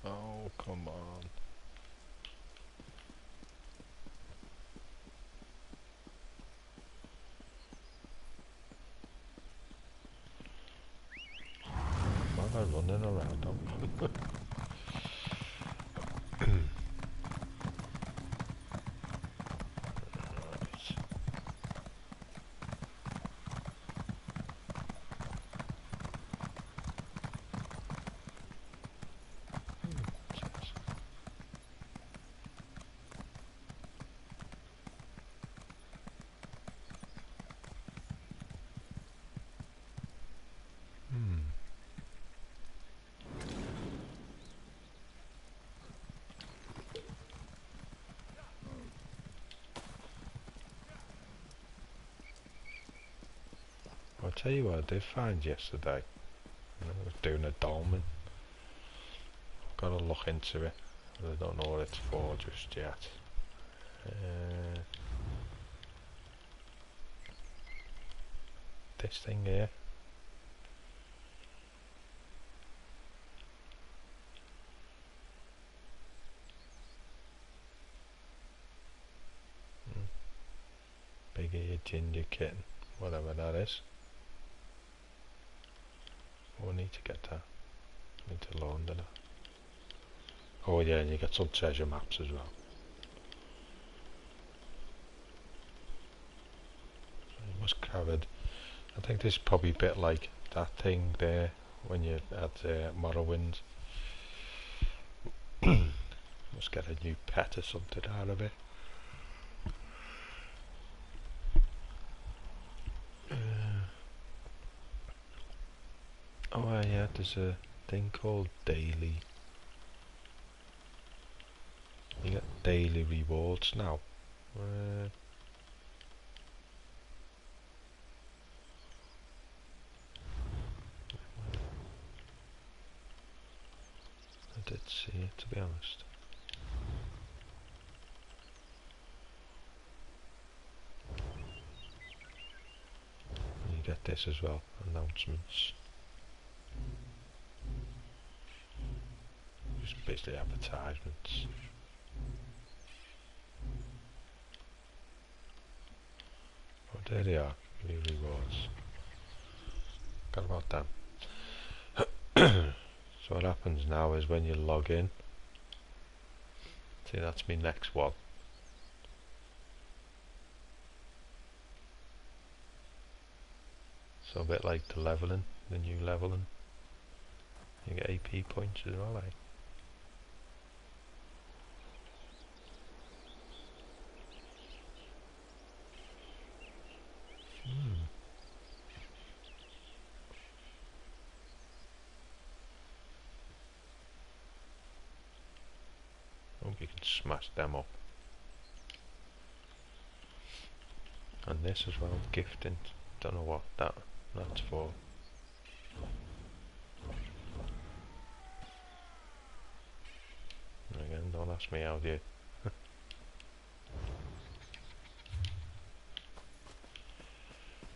Oh, come on. Why am I running around? Right. I'll tell you what I did find yesterday. I was doing a dolmen. Got to look into it. I don't know what it's for just yet. This thing here. Big eared ginger kitten, whatever that is. Oh, I need to get that. I need to learn that. Oh yeah, and you get some treasure maps as well. It was covered. I think this is probably a bit like that thing there when you had Morrowind. Must get a new pet or something out of it. Oh yeah, there's a thing called daily. You get daily rewards now. I did see it, to be honest. And you get this as well, announcements. Just basically advertisements. Oh, there they are, new rewards. Forgot about them. So what happens now is when you log in, see that's my next one. So a bit like the leveling, the new leveling. You get AP points as well, eh? Hope you can smash them up. And this as well, gifting. Don't know what that's for. Again, don't ask me how do you.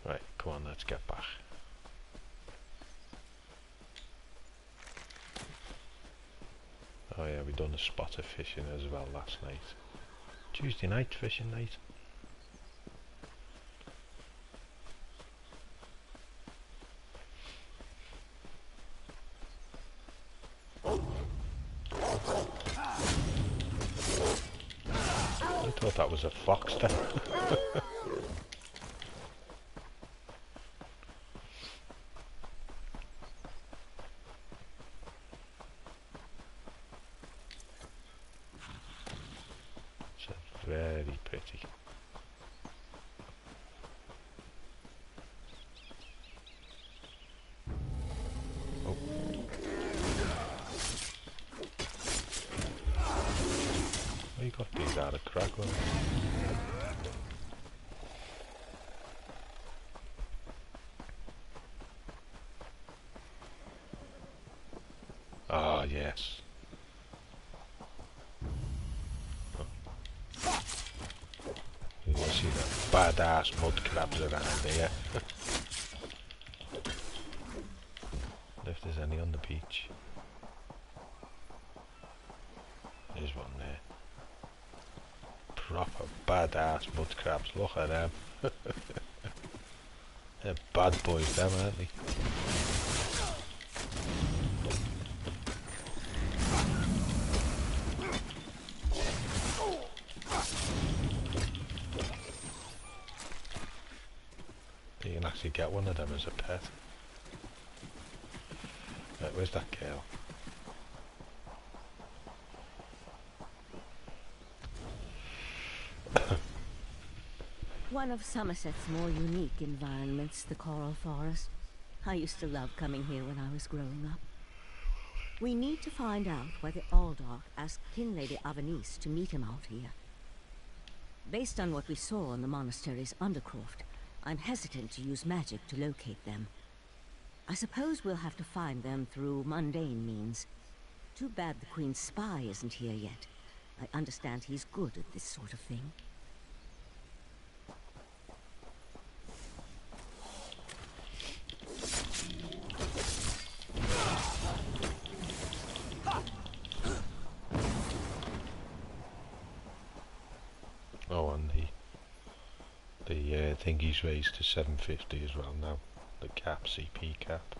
Right, come on, let's get back. Oh yeah, we done a spot of fishing as well last night. Tuesday night, fishing night. I thought that was a fox then. Very pretty. Oh. You got these out of crack ones. Ah, yes. You see the badass mud crabs around there. If there's any on the beach. There's one there. Proper badass mud crabs, look at them. They're bad boys them, aren't they? You can actually get one of them as a pet. Right, where's that girl? One of Somerset's more unique environments, the Coral Forest. I used to love coming here when I was growing up. We need to find out whether Aldark asked King Lady Avanice to meet him out here. Based on what we saw in the monastery's undercroft, I'm hesitant to use magic to locate them. I suppose we'll have to find them through mundane means. Too bad the Queen's spy isn't here yet. I understand he's good at this sort of thing. Oh, and the thingy's raised to 750 as well now. The cap, CP cap.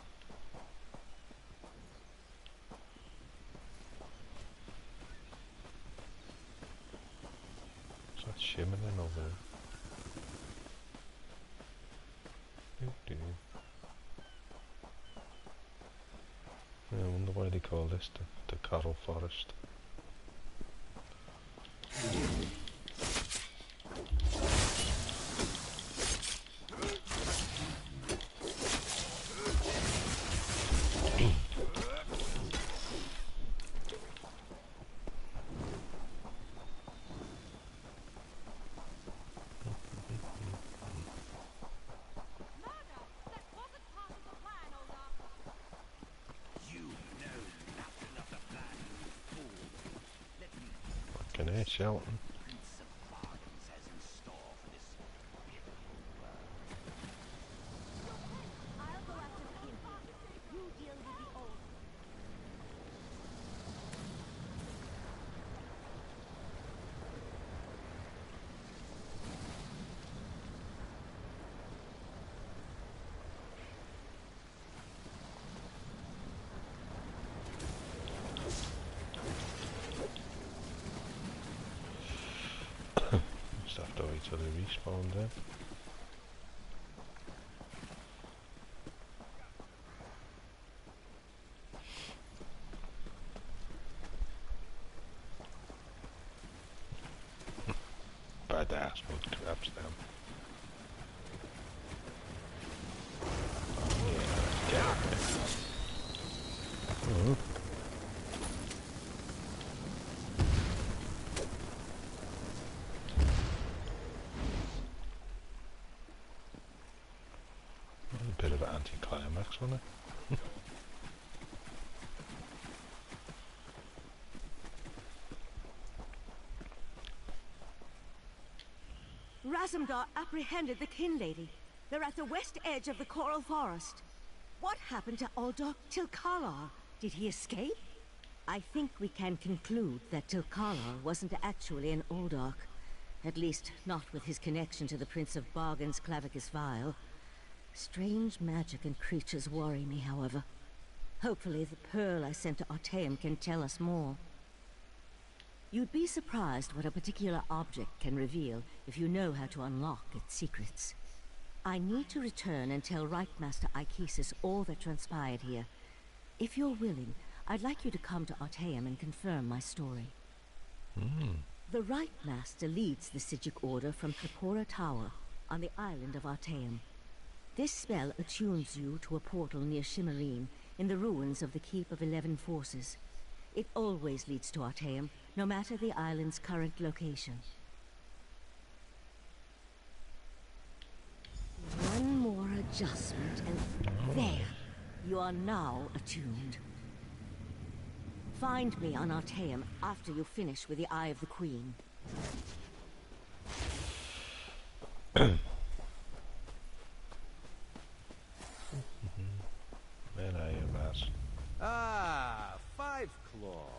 So that's shimmering over there. I wonder why they call this the Coral Forest. Shouting. Have to wait till they respawn then. Badass mud crabs them. Oh yeah, get up there. A bit of an anticlimax, wasn't it? Razumgar apprehended the Kin Lady. They're at the west edge of the Coral Forest. What happened to Aldark Tilkalar? Did he escape? I think we can conclude that Tilkala wasn't actually an Oldark. At least, not with his connection to the Prince of Bargain's Clavicus Vial. Strange magic and creatures worry me, however. Hopefully the pearl I sent to Artaeum can tell us more. You'd be surprised what a particular object can reveal if you know how to unlock its secrets. I need to return and tell Right Master Ikesis all that transpired here. If you're willing, I'd like you to come to Artaeum and confirm my story. The Right Master leads the Sijic Order from Tripora Tower on the island of Artaeum. This spell attunes you to a portal near Shimmerine in the ruins of the Keep of 11 Forces. It always leads to Artaeum, no matter the island's current location. One more adjustment and there, you are now attuned. Find me on Artaeum after you finish with the Eye of the Queen. Ah, Five Claw.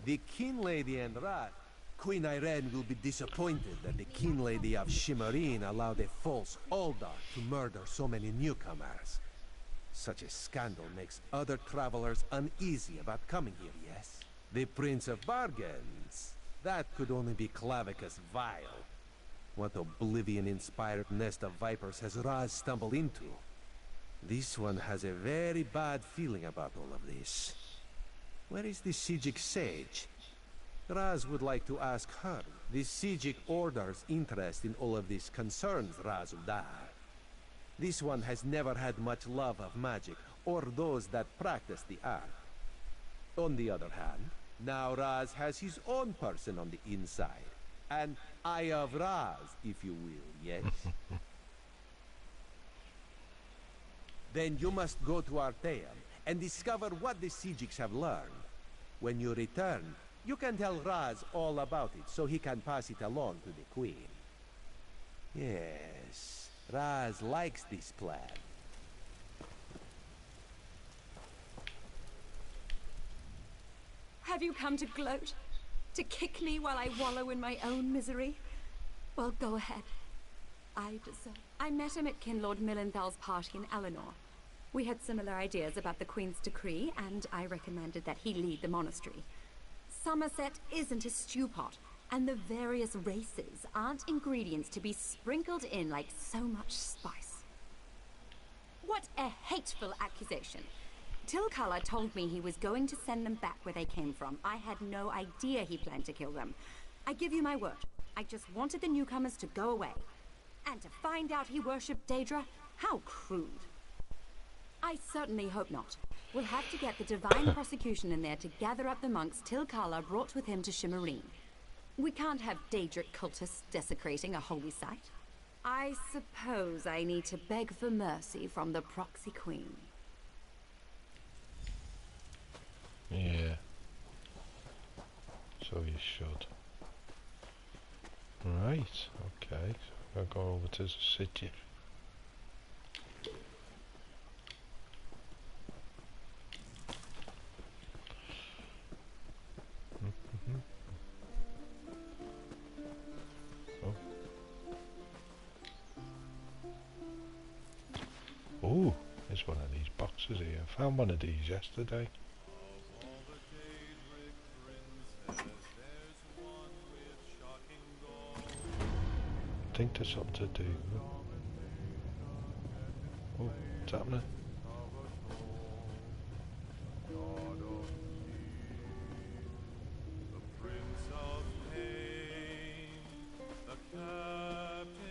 The King Lady and Rat. Queen Irene will be disappointed that the King Lady of Shimmerine allowed a false Oldark to murder so many newcomers. Such a scandal makes other travelers uneasy about coming here, yes? The Prince of Bargains. That could only be Clavicus Vial. What oblivion-inspired nest of vipers has Raz stumbled into? This one has a very bad feeling about all of this. Where is the Sijic Sage? Raz would like to ask her. The Sijic Order's interest in all of this concerns Razudar. This one has never had much love of magic, or those that practice the art. On the other hand, now Raz has his own person on the inside. An Eye of Raz, if you will, yes? Then you must go to Artaeum and discover what the Sijics have learned. When you return, you can tell Raz all about it so he can pass it along to the Queen. Yes, Raz likes this plan. Have you come to gloat? To kick me while I wallow in my own misery? Well, go ahead. I met him at Kinlord Millenthal's party in Eleanor. We had similar ideas about the Queen's decree, and I recommended that he lead the monastery. Summerset isn't a stew pot, and the various races aren't ingredients to be sprinkled in like so much spice. What a hateful accusation! Tilkala told me he was going to send them back where they came from. I had no idea he planned to kill them. I give you my word, I just wanted the newcomers to go away. And to find out he worshipped Daedra? How crude. I certainly hope not. We'll have to get the Divine Prosecution in there to gather up the monks Tilkala brought with him to Shimmerine. We can't have Daedric cultists desecrating a holy site. I suppose I need to beg for mercy from the proxy queen. Yeah. So you should. Right, okay. So I'll go over to the city. Oh, there's one of these boxes here. I found one of these yesterday. I think there's something to do. Oh, what's happening?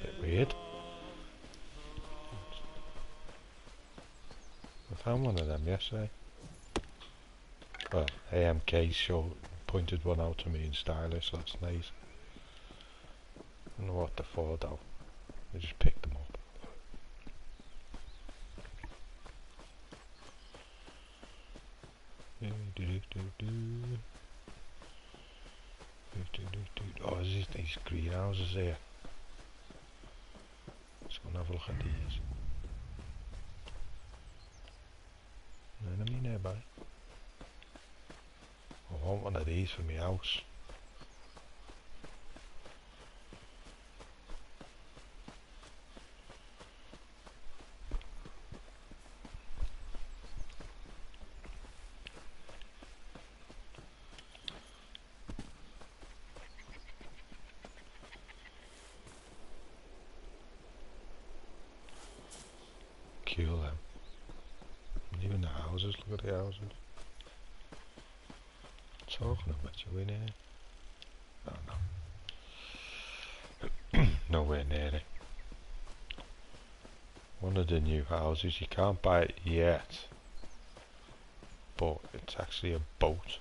Bit weird. I found one of them yesterday. Well, AMK pointed one out to me in stylish, so that's nice. I don't know what they're for though. I just picked them up. Oh, there's these greenhouses here. Let's go and have a look at these. Enemy nearby. want one of these for my house. Cool them. Even the houses, look at the houses. Talking about you in here. Oh no. Nowhere near it. One of the new houses, you can't buy it yet. But it's actually a boat.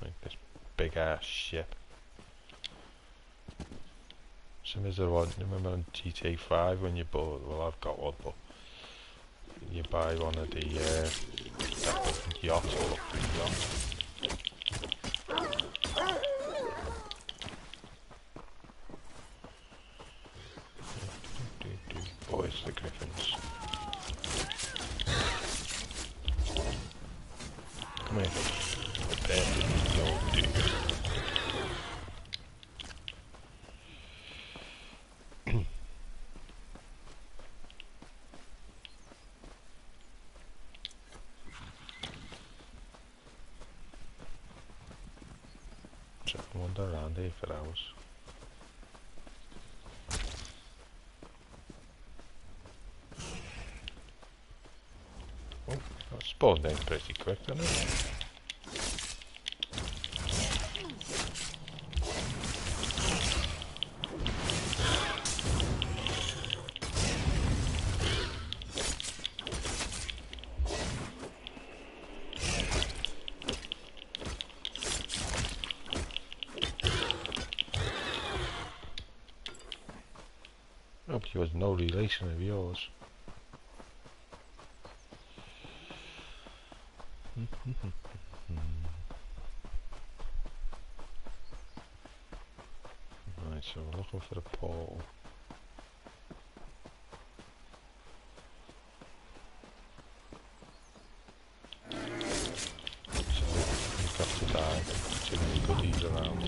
Like this big ass ship. Same as the one, remember on GTA 5 when you bought, well I've got one, but you buy one of the yacht or yacht. Boys, the griffins. Come here. Prepare to go, dude. Wander around here for hours. Oh, that spawned in pretty quick, didn't it? Hope he was no relation of yours. Right, so we're looking for the portal. So we've got to die. Too many goodies around.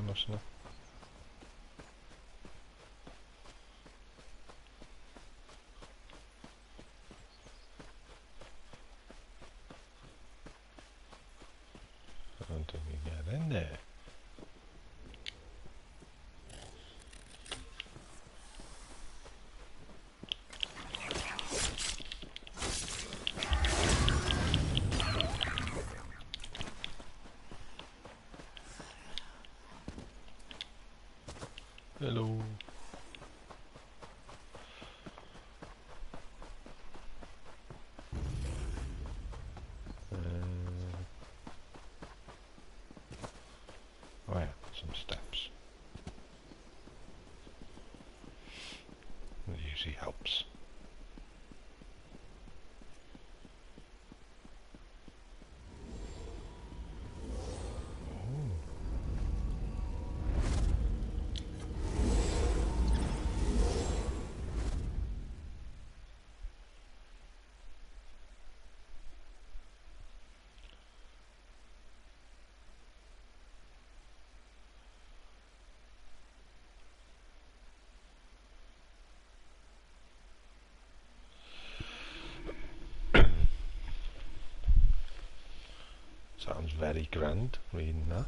Mustn't it? I don't think we get in there. Hello. Oh yeah, some steps. That usually helps. Sounds very grand reading that.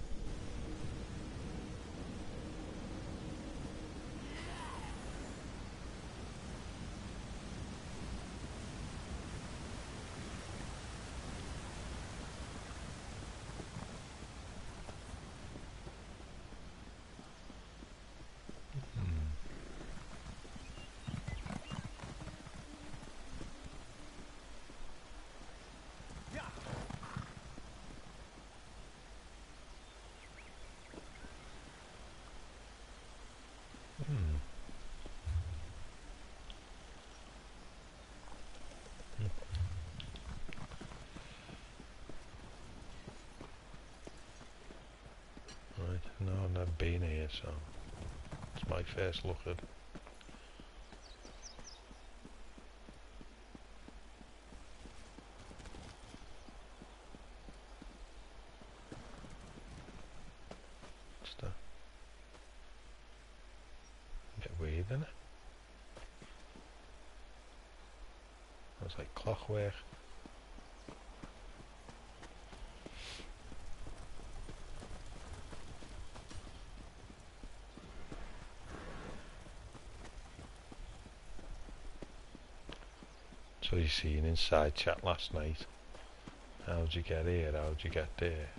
No, I've never been here, so it's my first look at. What's that? A bit weird, isn't it? It's like clockwork. So you seen inside chat last night. How'd you get here? How'd you get there?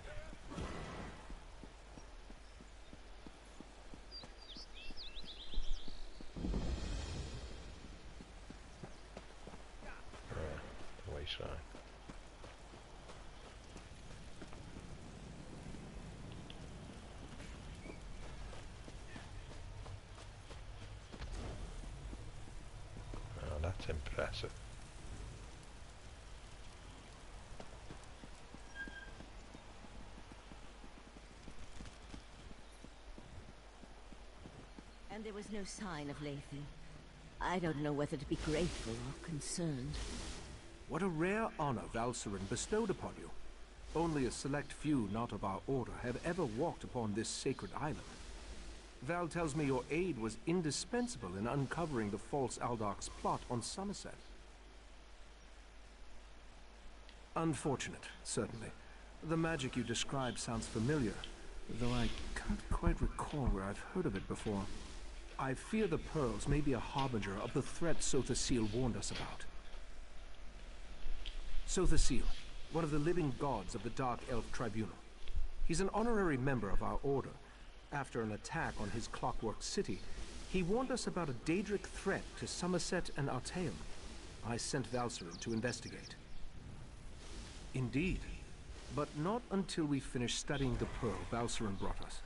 The wayside. Oh, that's impressive. And there was no sign of Lethe. I don't know whether to be grateful or concerned. What a rare honor Valcerin bestowed upon you. Only a select few not of our order have ever walked upon this sacred island. Val tells me your aid was indispensable in uncovering the false Aldarch's plot on Summerset. Unfortunate, certainly. The magic you describe sounds familiar, though I can't quite recall where I've heard of it before. I fear the pearls may be a harbinger of the threat Sothasil warned us about. Sothasil, one of the living gods of the Dark Elf Tribunal. He's an honorary member of our order. After an attack on his clockwork city, he warned us about a Daedric threat to Summerset and Artaeum. I sent Valcerin to investigate. Indeed, but not until we finish studying the pearl Valcerin brought us.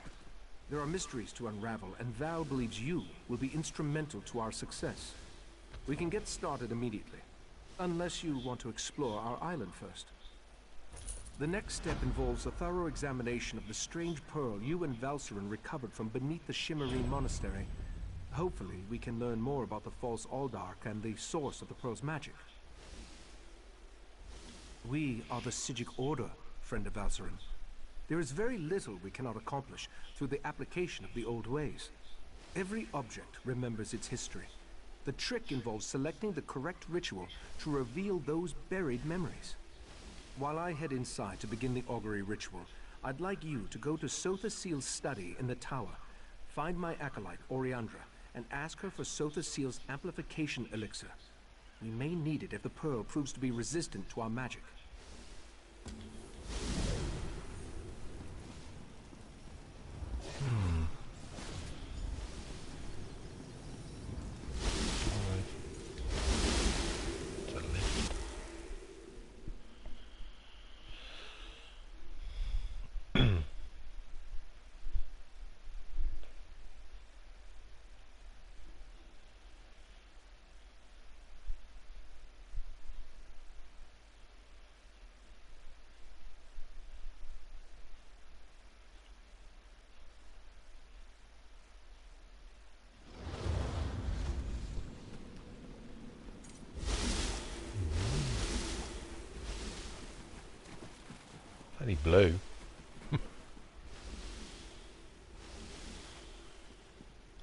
There are mysteries to unravel, and Val believes you will be instrumental to our success. We can get started immediately, unless you want to explore our island first. The next step involves a thorough examination of the strange pearl you and Valcerin recovered from beneath the Shimmerine Monastery. Hopefully, we can learn more about the false Aldarch and the source of the pearl's magic. We are the Sigic Order, friend of Valcerin. There is very little we cannot accomplish through the application of the old ways. Every object remembers its history. The trick involves selecting the correct ritual to reveal those buried memories. While I head inside to begin the augury ritual, I'd like you to go to Sothasil's study in the tower, find my acolyte, Oriandra, and ask her for Sothasil's amplification elixir. We may need it if the pearl proves to be resistant to our magic. Bloody blue.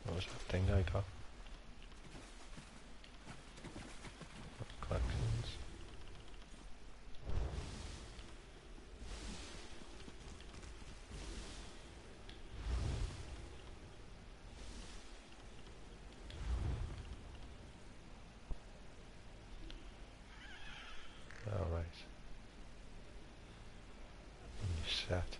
What was that thing I got? Collections. All right. Set.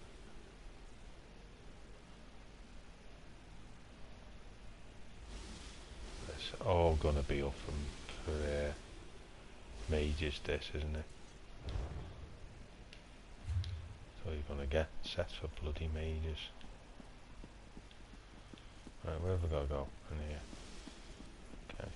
It's all gonna be up for mages, this, isn't it? So you're gonna get set for bloody mages. Right, where have I gotta go? In here. Okay.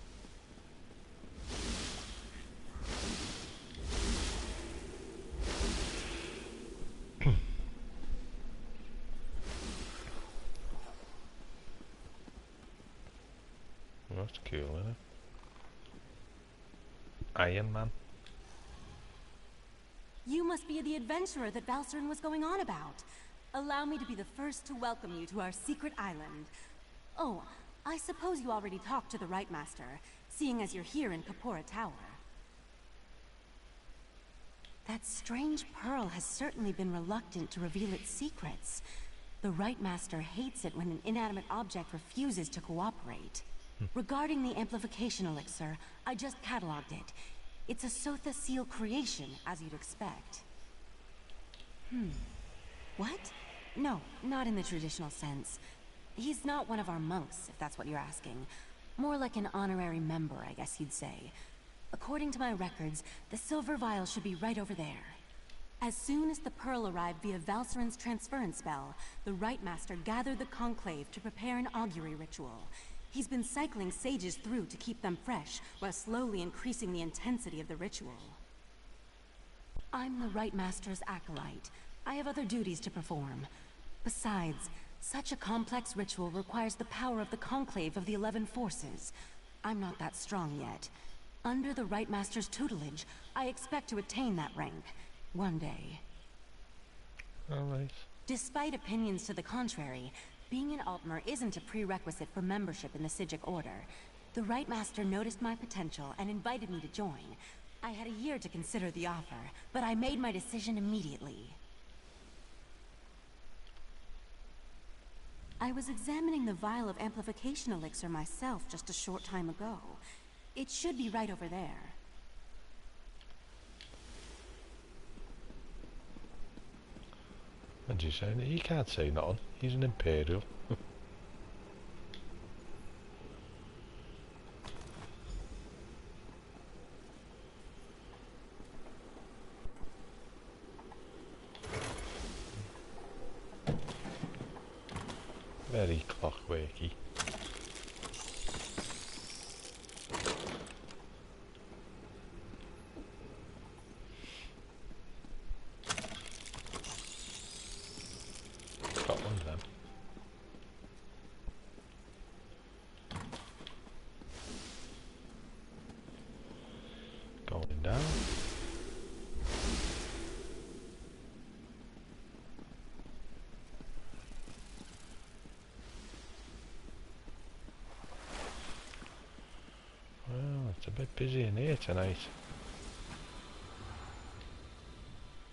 That's cool, isn't it? Iron Man. You must be the adventurer that Valcerin was going on about. Allow me to be the first to welcome you to our secret island. Oh, I suppose you already talked to the Right Master, seeing as you're here in Kapora Tower. That strange pearl has certainly been reluctant to reveal its secrets. The Right Master hates it when an inanimate object refuses to cooperate. Regarding the amplification elixir, I just cataloged it. It's a Sotha Seal creation, as you'd expect. What? No, not in the traditional sense. He's not one of our monks, if that's what you're asking. More like an honorary member, I guess you'd say. According to my records, the silver vial should be right over there. As soon as the pearl arrived via Valcerin's transference spell, the Right Master gathered the Conclave to prepare an augury ritual. He's been cycling sages through to keep them fresh, while slowly increasing the intensity of the ritual. I'm the Right Master's acolyte. I have other duties to perform. Besides, such a complex ritual requires the power of the Conclave of the 11 Forces. I'm not that strong yet. Under the Right Master's tutelage, I expect to attain that rank. One day. Alright. Despite opinions to the contrary, being an Altmer isn't a prerequisite for membership in the Psijic Order. The Right Master noticed my potential and invited me to join. I had a year to consider the offer, but I made my decision immediately. I was examining the vial of amplification elixir myself just a short time ago. It should be right over there. And you say that he can't say nothing. He's an Imperial. Very clockworky. Got one of them. Going down. Well, it's a bit busy in here tonight.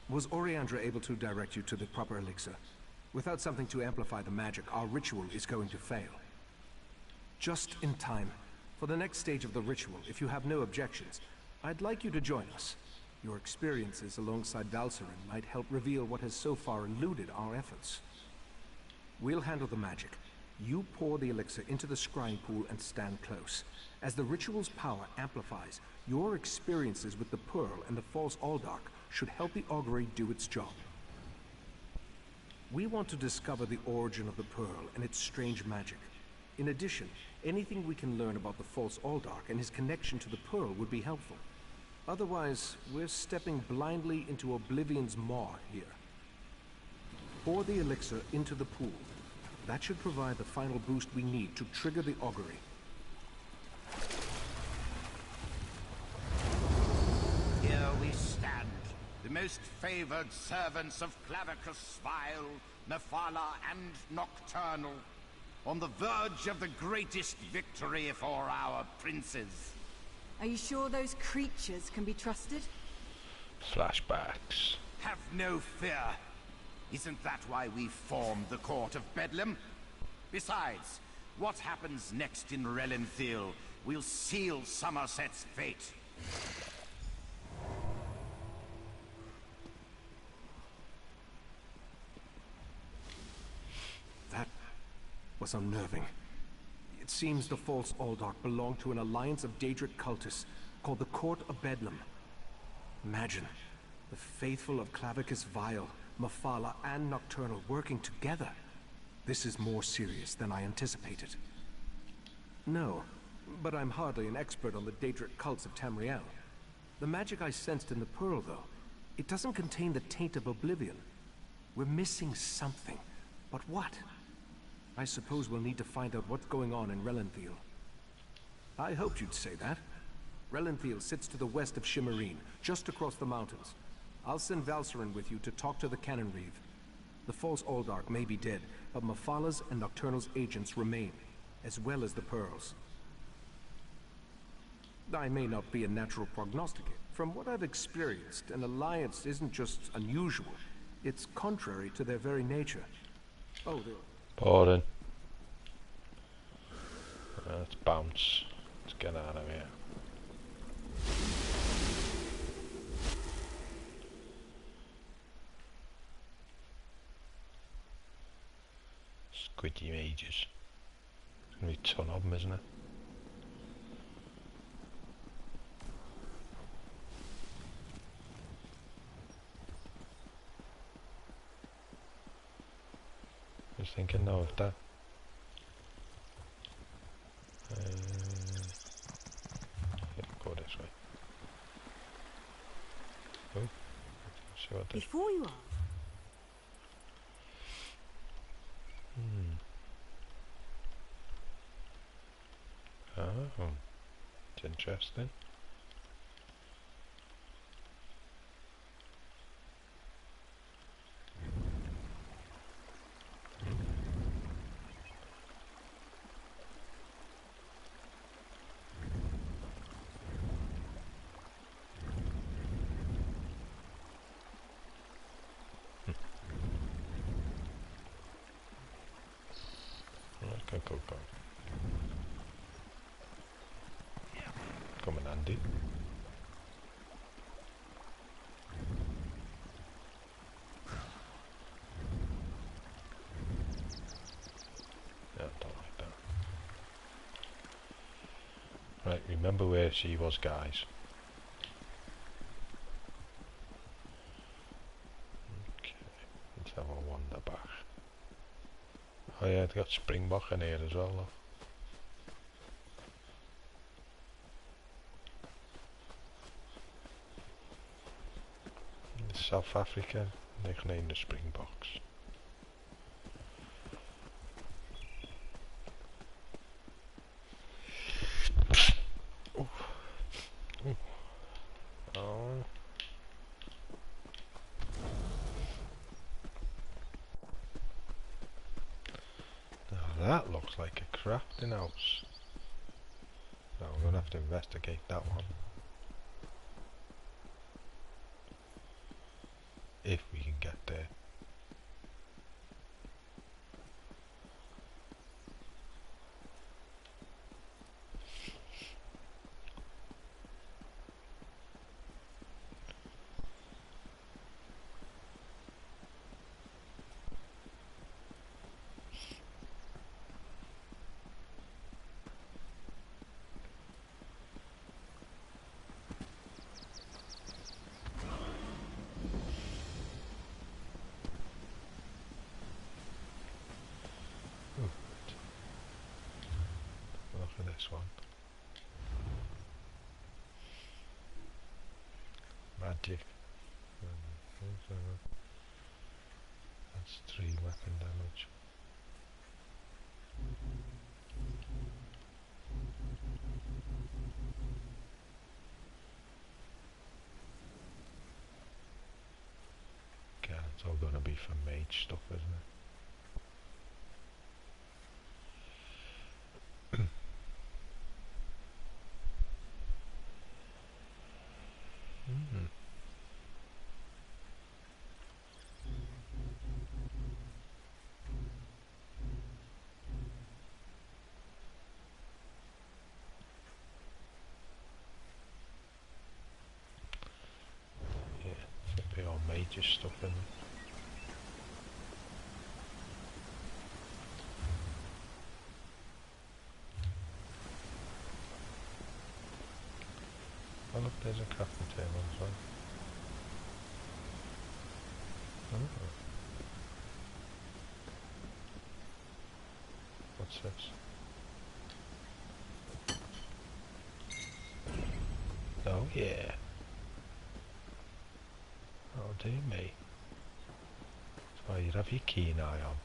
Was Oriandra able to direct you to the proper elixir? Without something to amplify the magic, our ritual is going to fail. Just in time. For the next stage of the ritual, if you have no objections, I'd like you to join us. Your experiences alongside Valcerin might help reveal what has so far eluded our efforts. We'll handle the magic. You pour the elixir into the scrying pool and stand close. As the ritual's power amplifies, your experiences with the Pearl and the false Aldark should help the augury do its job. We want to discover the origin of the Pearl and its strange magic. In addition, anything we can learn about the false Aldark and his connection to the Pearl would be helpful. Otherwise, we're stepping blindly into Oblivion's maw here. Pour the elixir into the pool. That should provide the final boost we need to trigger the augury. Here we stand, the most favored servants of Clavicus Vile, Mephala, and Nocturnal, on the verge of the greatest victory for our princes. Are you sure those creatures can be trusted? Flashbacks. Have no fear. Isn't that why we formed the Court of Bedlam? Besides, what happens next in Relenthil will seal Summerset's fate. That was unnerving. It seems the false Aldark belonged to an alliance of Daedric cultists called the Court of Bedlam. Imagine, the faithful of Clavicus Vile, Mephala, and Nocturnal working together. This is more serious than I anticipated. No, but I'm hardly an expert on the Daedric cults of Tamriel. The magic I sensed in the Pearl, though, it doesn't contain the taint of Oblivion. We're missing something. But what? I suppose we'll need to find out what's going on in Relenthil. I hoped you'd say that. Relenfield sits to the west of Shimmerine, just across the mountains. I'll send Valcerin with you to talk to the Cannon Reeve. The false Aldark may be dead, but Mephalah's and Nocturnal's agents remain, as well as the Pearls. I may not be a natural prognosticator. From what I've experienced, an alliance isn't just unusual. It's contrary to their very nature. Oh, Pardon. Let's bounce. Let's get out of here. Squidgy mages. There's going to be a ton of them, isn't it? Just thinking now of that. Yeah, go this way. Oh, see what this. Before you are. Oh, it's interesting. Go. Come on, Andy. Yeah, I don't like that. Right, remember where she was, guys. Okay, let's have a wander back. Oh yeah, it's got Springbok in here as well, though. South Africa, nicknamed the Springboks. Oh. Now that looks like a crafting house. Now we're going to have to investigate that one. If we can get there. This one. Magic. That's 3 weapon damage. Okay, it's all gonna be for mage stuff, isn't it? Major stuff in it. Oh look, there's a crafting table as well. Oh. What's this? Oh yeah. Oh dear me. That's why you'd have your keen eye on.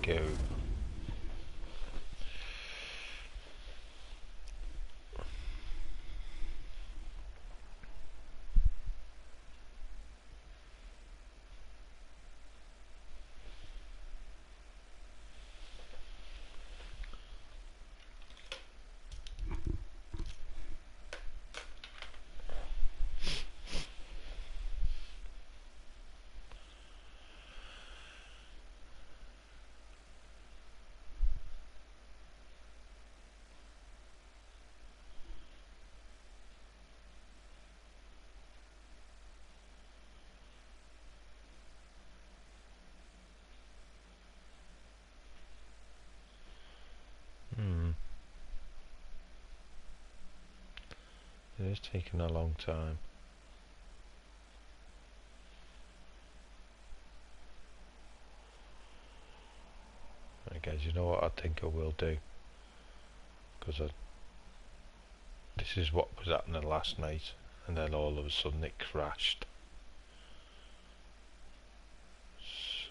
go. It is taking a long time. Right guys, you know what I think I will do? Because this is what was happening last night, and then all of a sudden it crashed.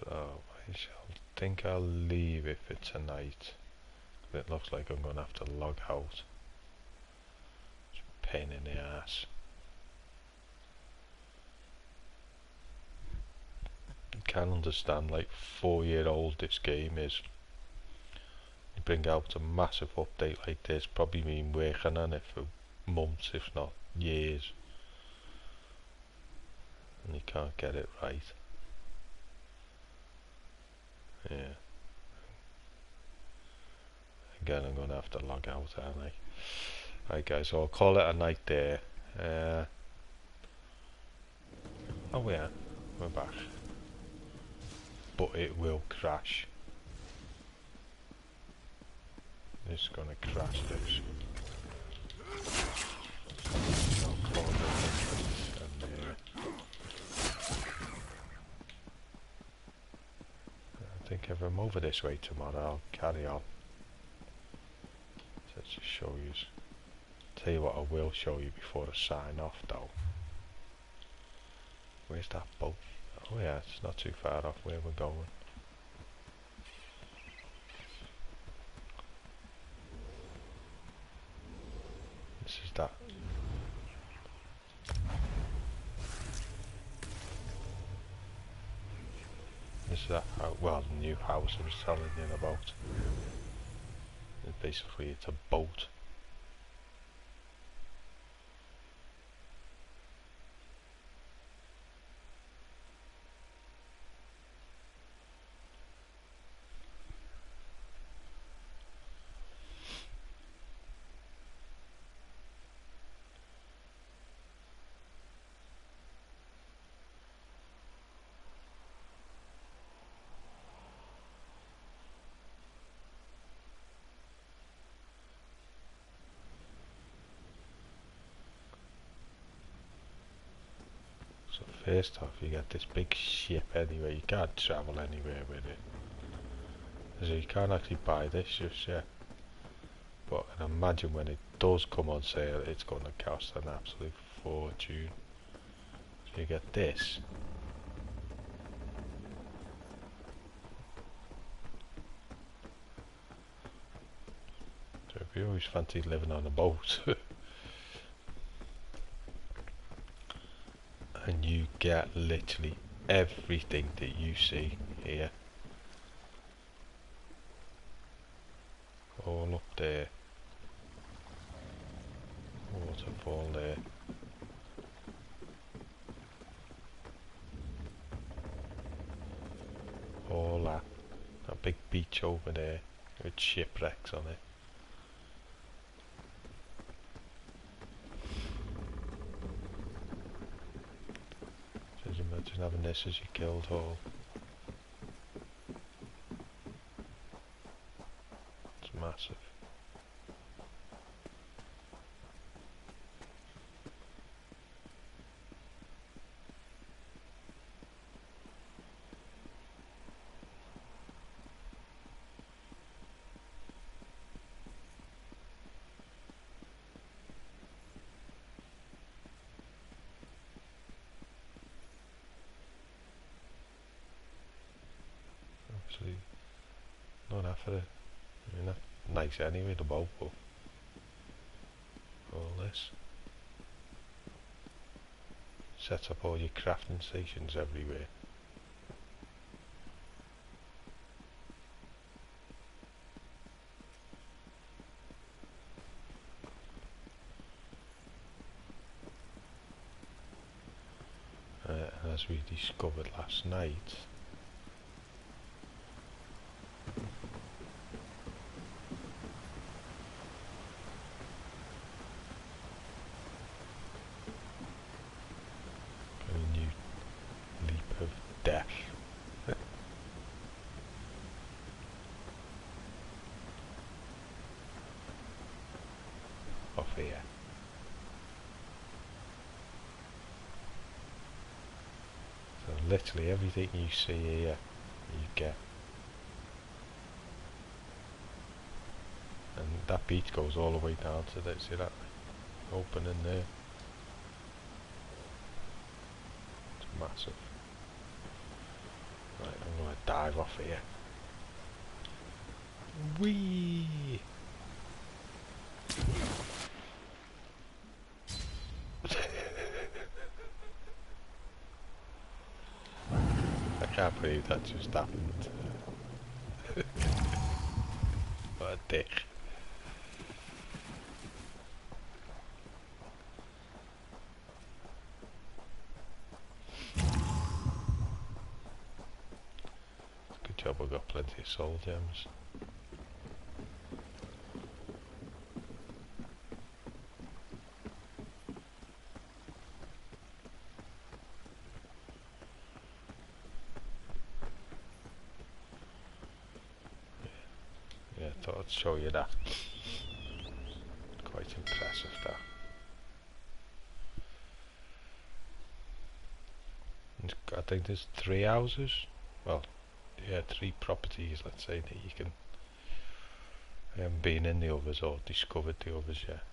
So I think I'll leave it for tonight. It looks like I'm going to have to log out. It's a pain in the ass. You can understand, like 4-year-old this game is. You bring out a massive update like this, probably been working on it for months if not years, and you can't get it right. Yeah. Again, I'm going to have to log out, aren't I? Right guys, so I'll call it a night there. Oh yeah, we're back. But it will crash. It's going to crash this. I think if I'm over this way tomorrow, I'll carry on. Let's just show you. Tell you what I will show you before I sign off though. Where's that boat? Oh yeah, it's not too far off where we're going. This is that. This is that, well, the new house I was telling you about. Basically it's a boat. So first off, you get this big ship anyway. You can't travel anywhere with it. So you can't actually buy this just yet. But I imagine when it does come on sale, it's going to cost an absolute fortune. So you get this. So if you always fancy living on a boat, and you get literally everything that you see here. All up there. Waterfall there. All that. A big beach over there with shipwrecks on it. Just imagine having this as your guild hall. It's massive. that for it. I mean, that's nice anyway, the boat, but all this. Sets up all your crafting stations everywhere. As we discovered last night, a new leap of death. Off here. Literally everything you see here, you get. And that beach goes all the way down to that, see that opening there? It's massive. Right, I'm going to dive off here. Whee! I can't believe that just happened. What a dick. Good job, I've got plenty of soul gems. Thought I'd show you that. Quite impressive, that. I think there's 3 houses. Well, yeah, 3 properties, let's say, that you can. I haven't been in the others or discovered the others yet.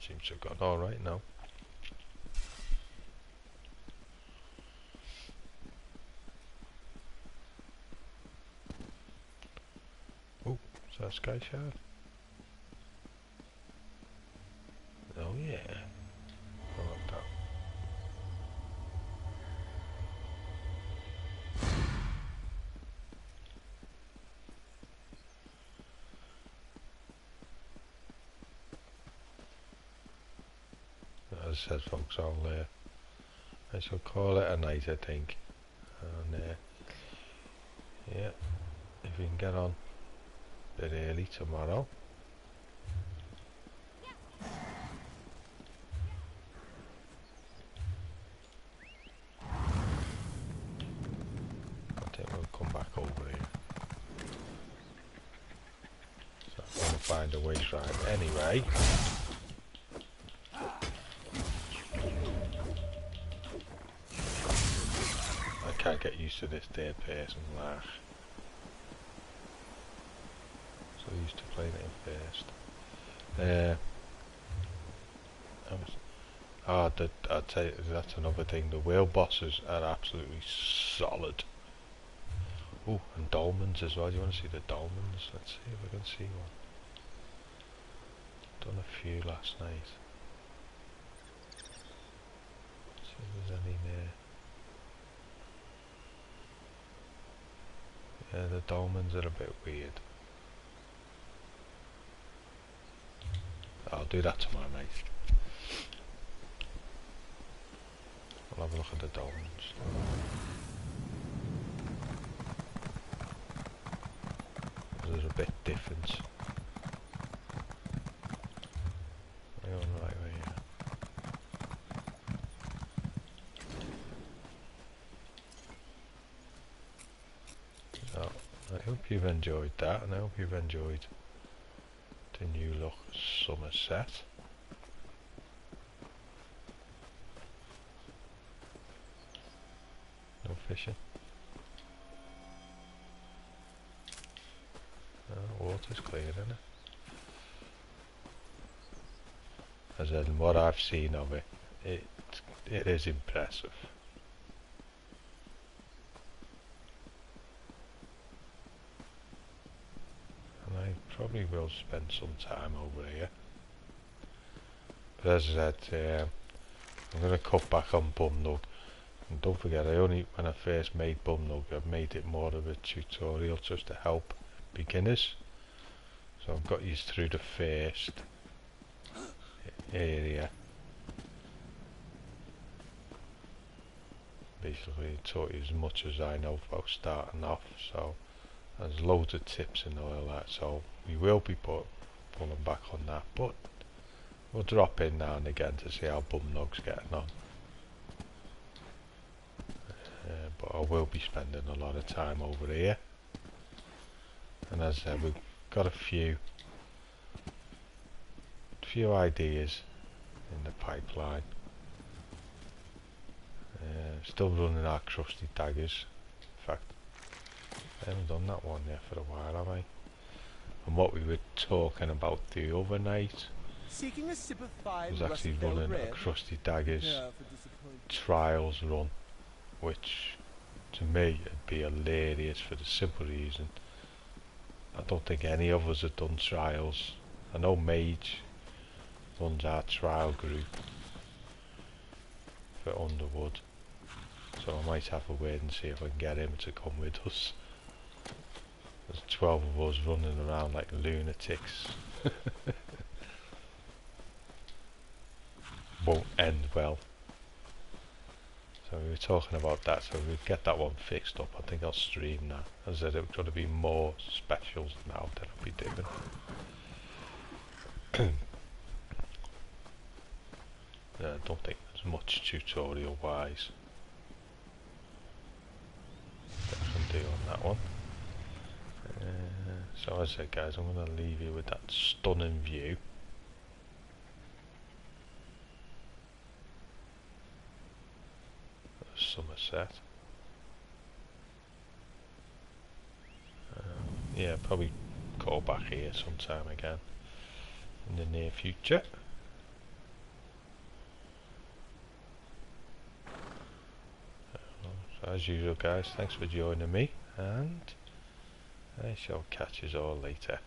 Seems to have gone alright now. Oh, is that a sky shard? Oh yeah. I like that. As I said, folks, I shall call it a night, I think. And yeah, if we can get on a bit early tomorrow. I think we'll come back over here. So I'm going to find a way right anyway. Can't get used to this third person laugh. So used to playing it in first. I'd say that's another thing. The whale bosses are absolutely solid. Oh, and dolmens as well. Do you want to see the dolmens? Let's see if I can see one. Done a few last night. See if there's any there. Yeah, the dolmens are a bit weird. I'll do that tomorrow night. I'll have a look at the dolmens. There's a bit different. Are you on the right way here? I hope you've enjoyed that, and I hope you've enjoyed the new look Summerset. No fishing. Water water's clear, isn't it? As in what I've seen of it, it is impressive. And I probably will spend some time over here. But as I said, I'm going to cut back on Bumnug. And don't forget, when I first made Bumnug, I made it more of a tutorial just to help beginners. So I've got you through the first area. Basically taught you as much as I know about starting off, so there's loads of tips and all that, so we will be pulling back on that, but we'll drop in now and again to see how Bumnug's getting on. But I will be spending a lot of time over here, and as I said, we've got a few ideas in the pipeline. Still running our crusty daggers. In fact, I haven't done that one yet for a while, have I? And what we were talking about the other night was actually running a crusty daggers trials run, which to me would be hilarious for the simple reason I don't think any of us have done trials. I know Mage runs our trial group for Underwood, so I might have a word and see if I can get him to come with us. There's 12 of us running around like lunatics. Won't end well. So we were talking about that, so we'll get that one fixed up. I think I'll stream that. As I said, it's going to be more specials now than I'll be doing. I don't think there's much tutorial wise that I can do on that one. So as I said, guys, I'm going to leave you with that stunning view. Of Summerset. Yeah, probably call back here sometime again in the near future. So as usual, guys, thanks for joining me, and I shall catch you all later.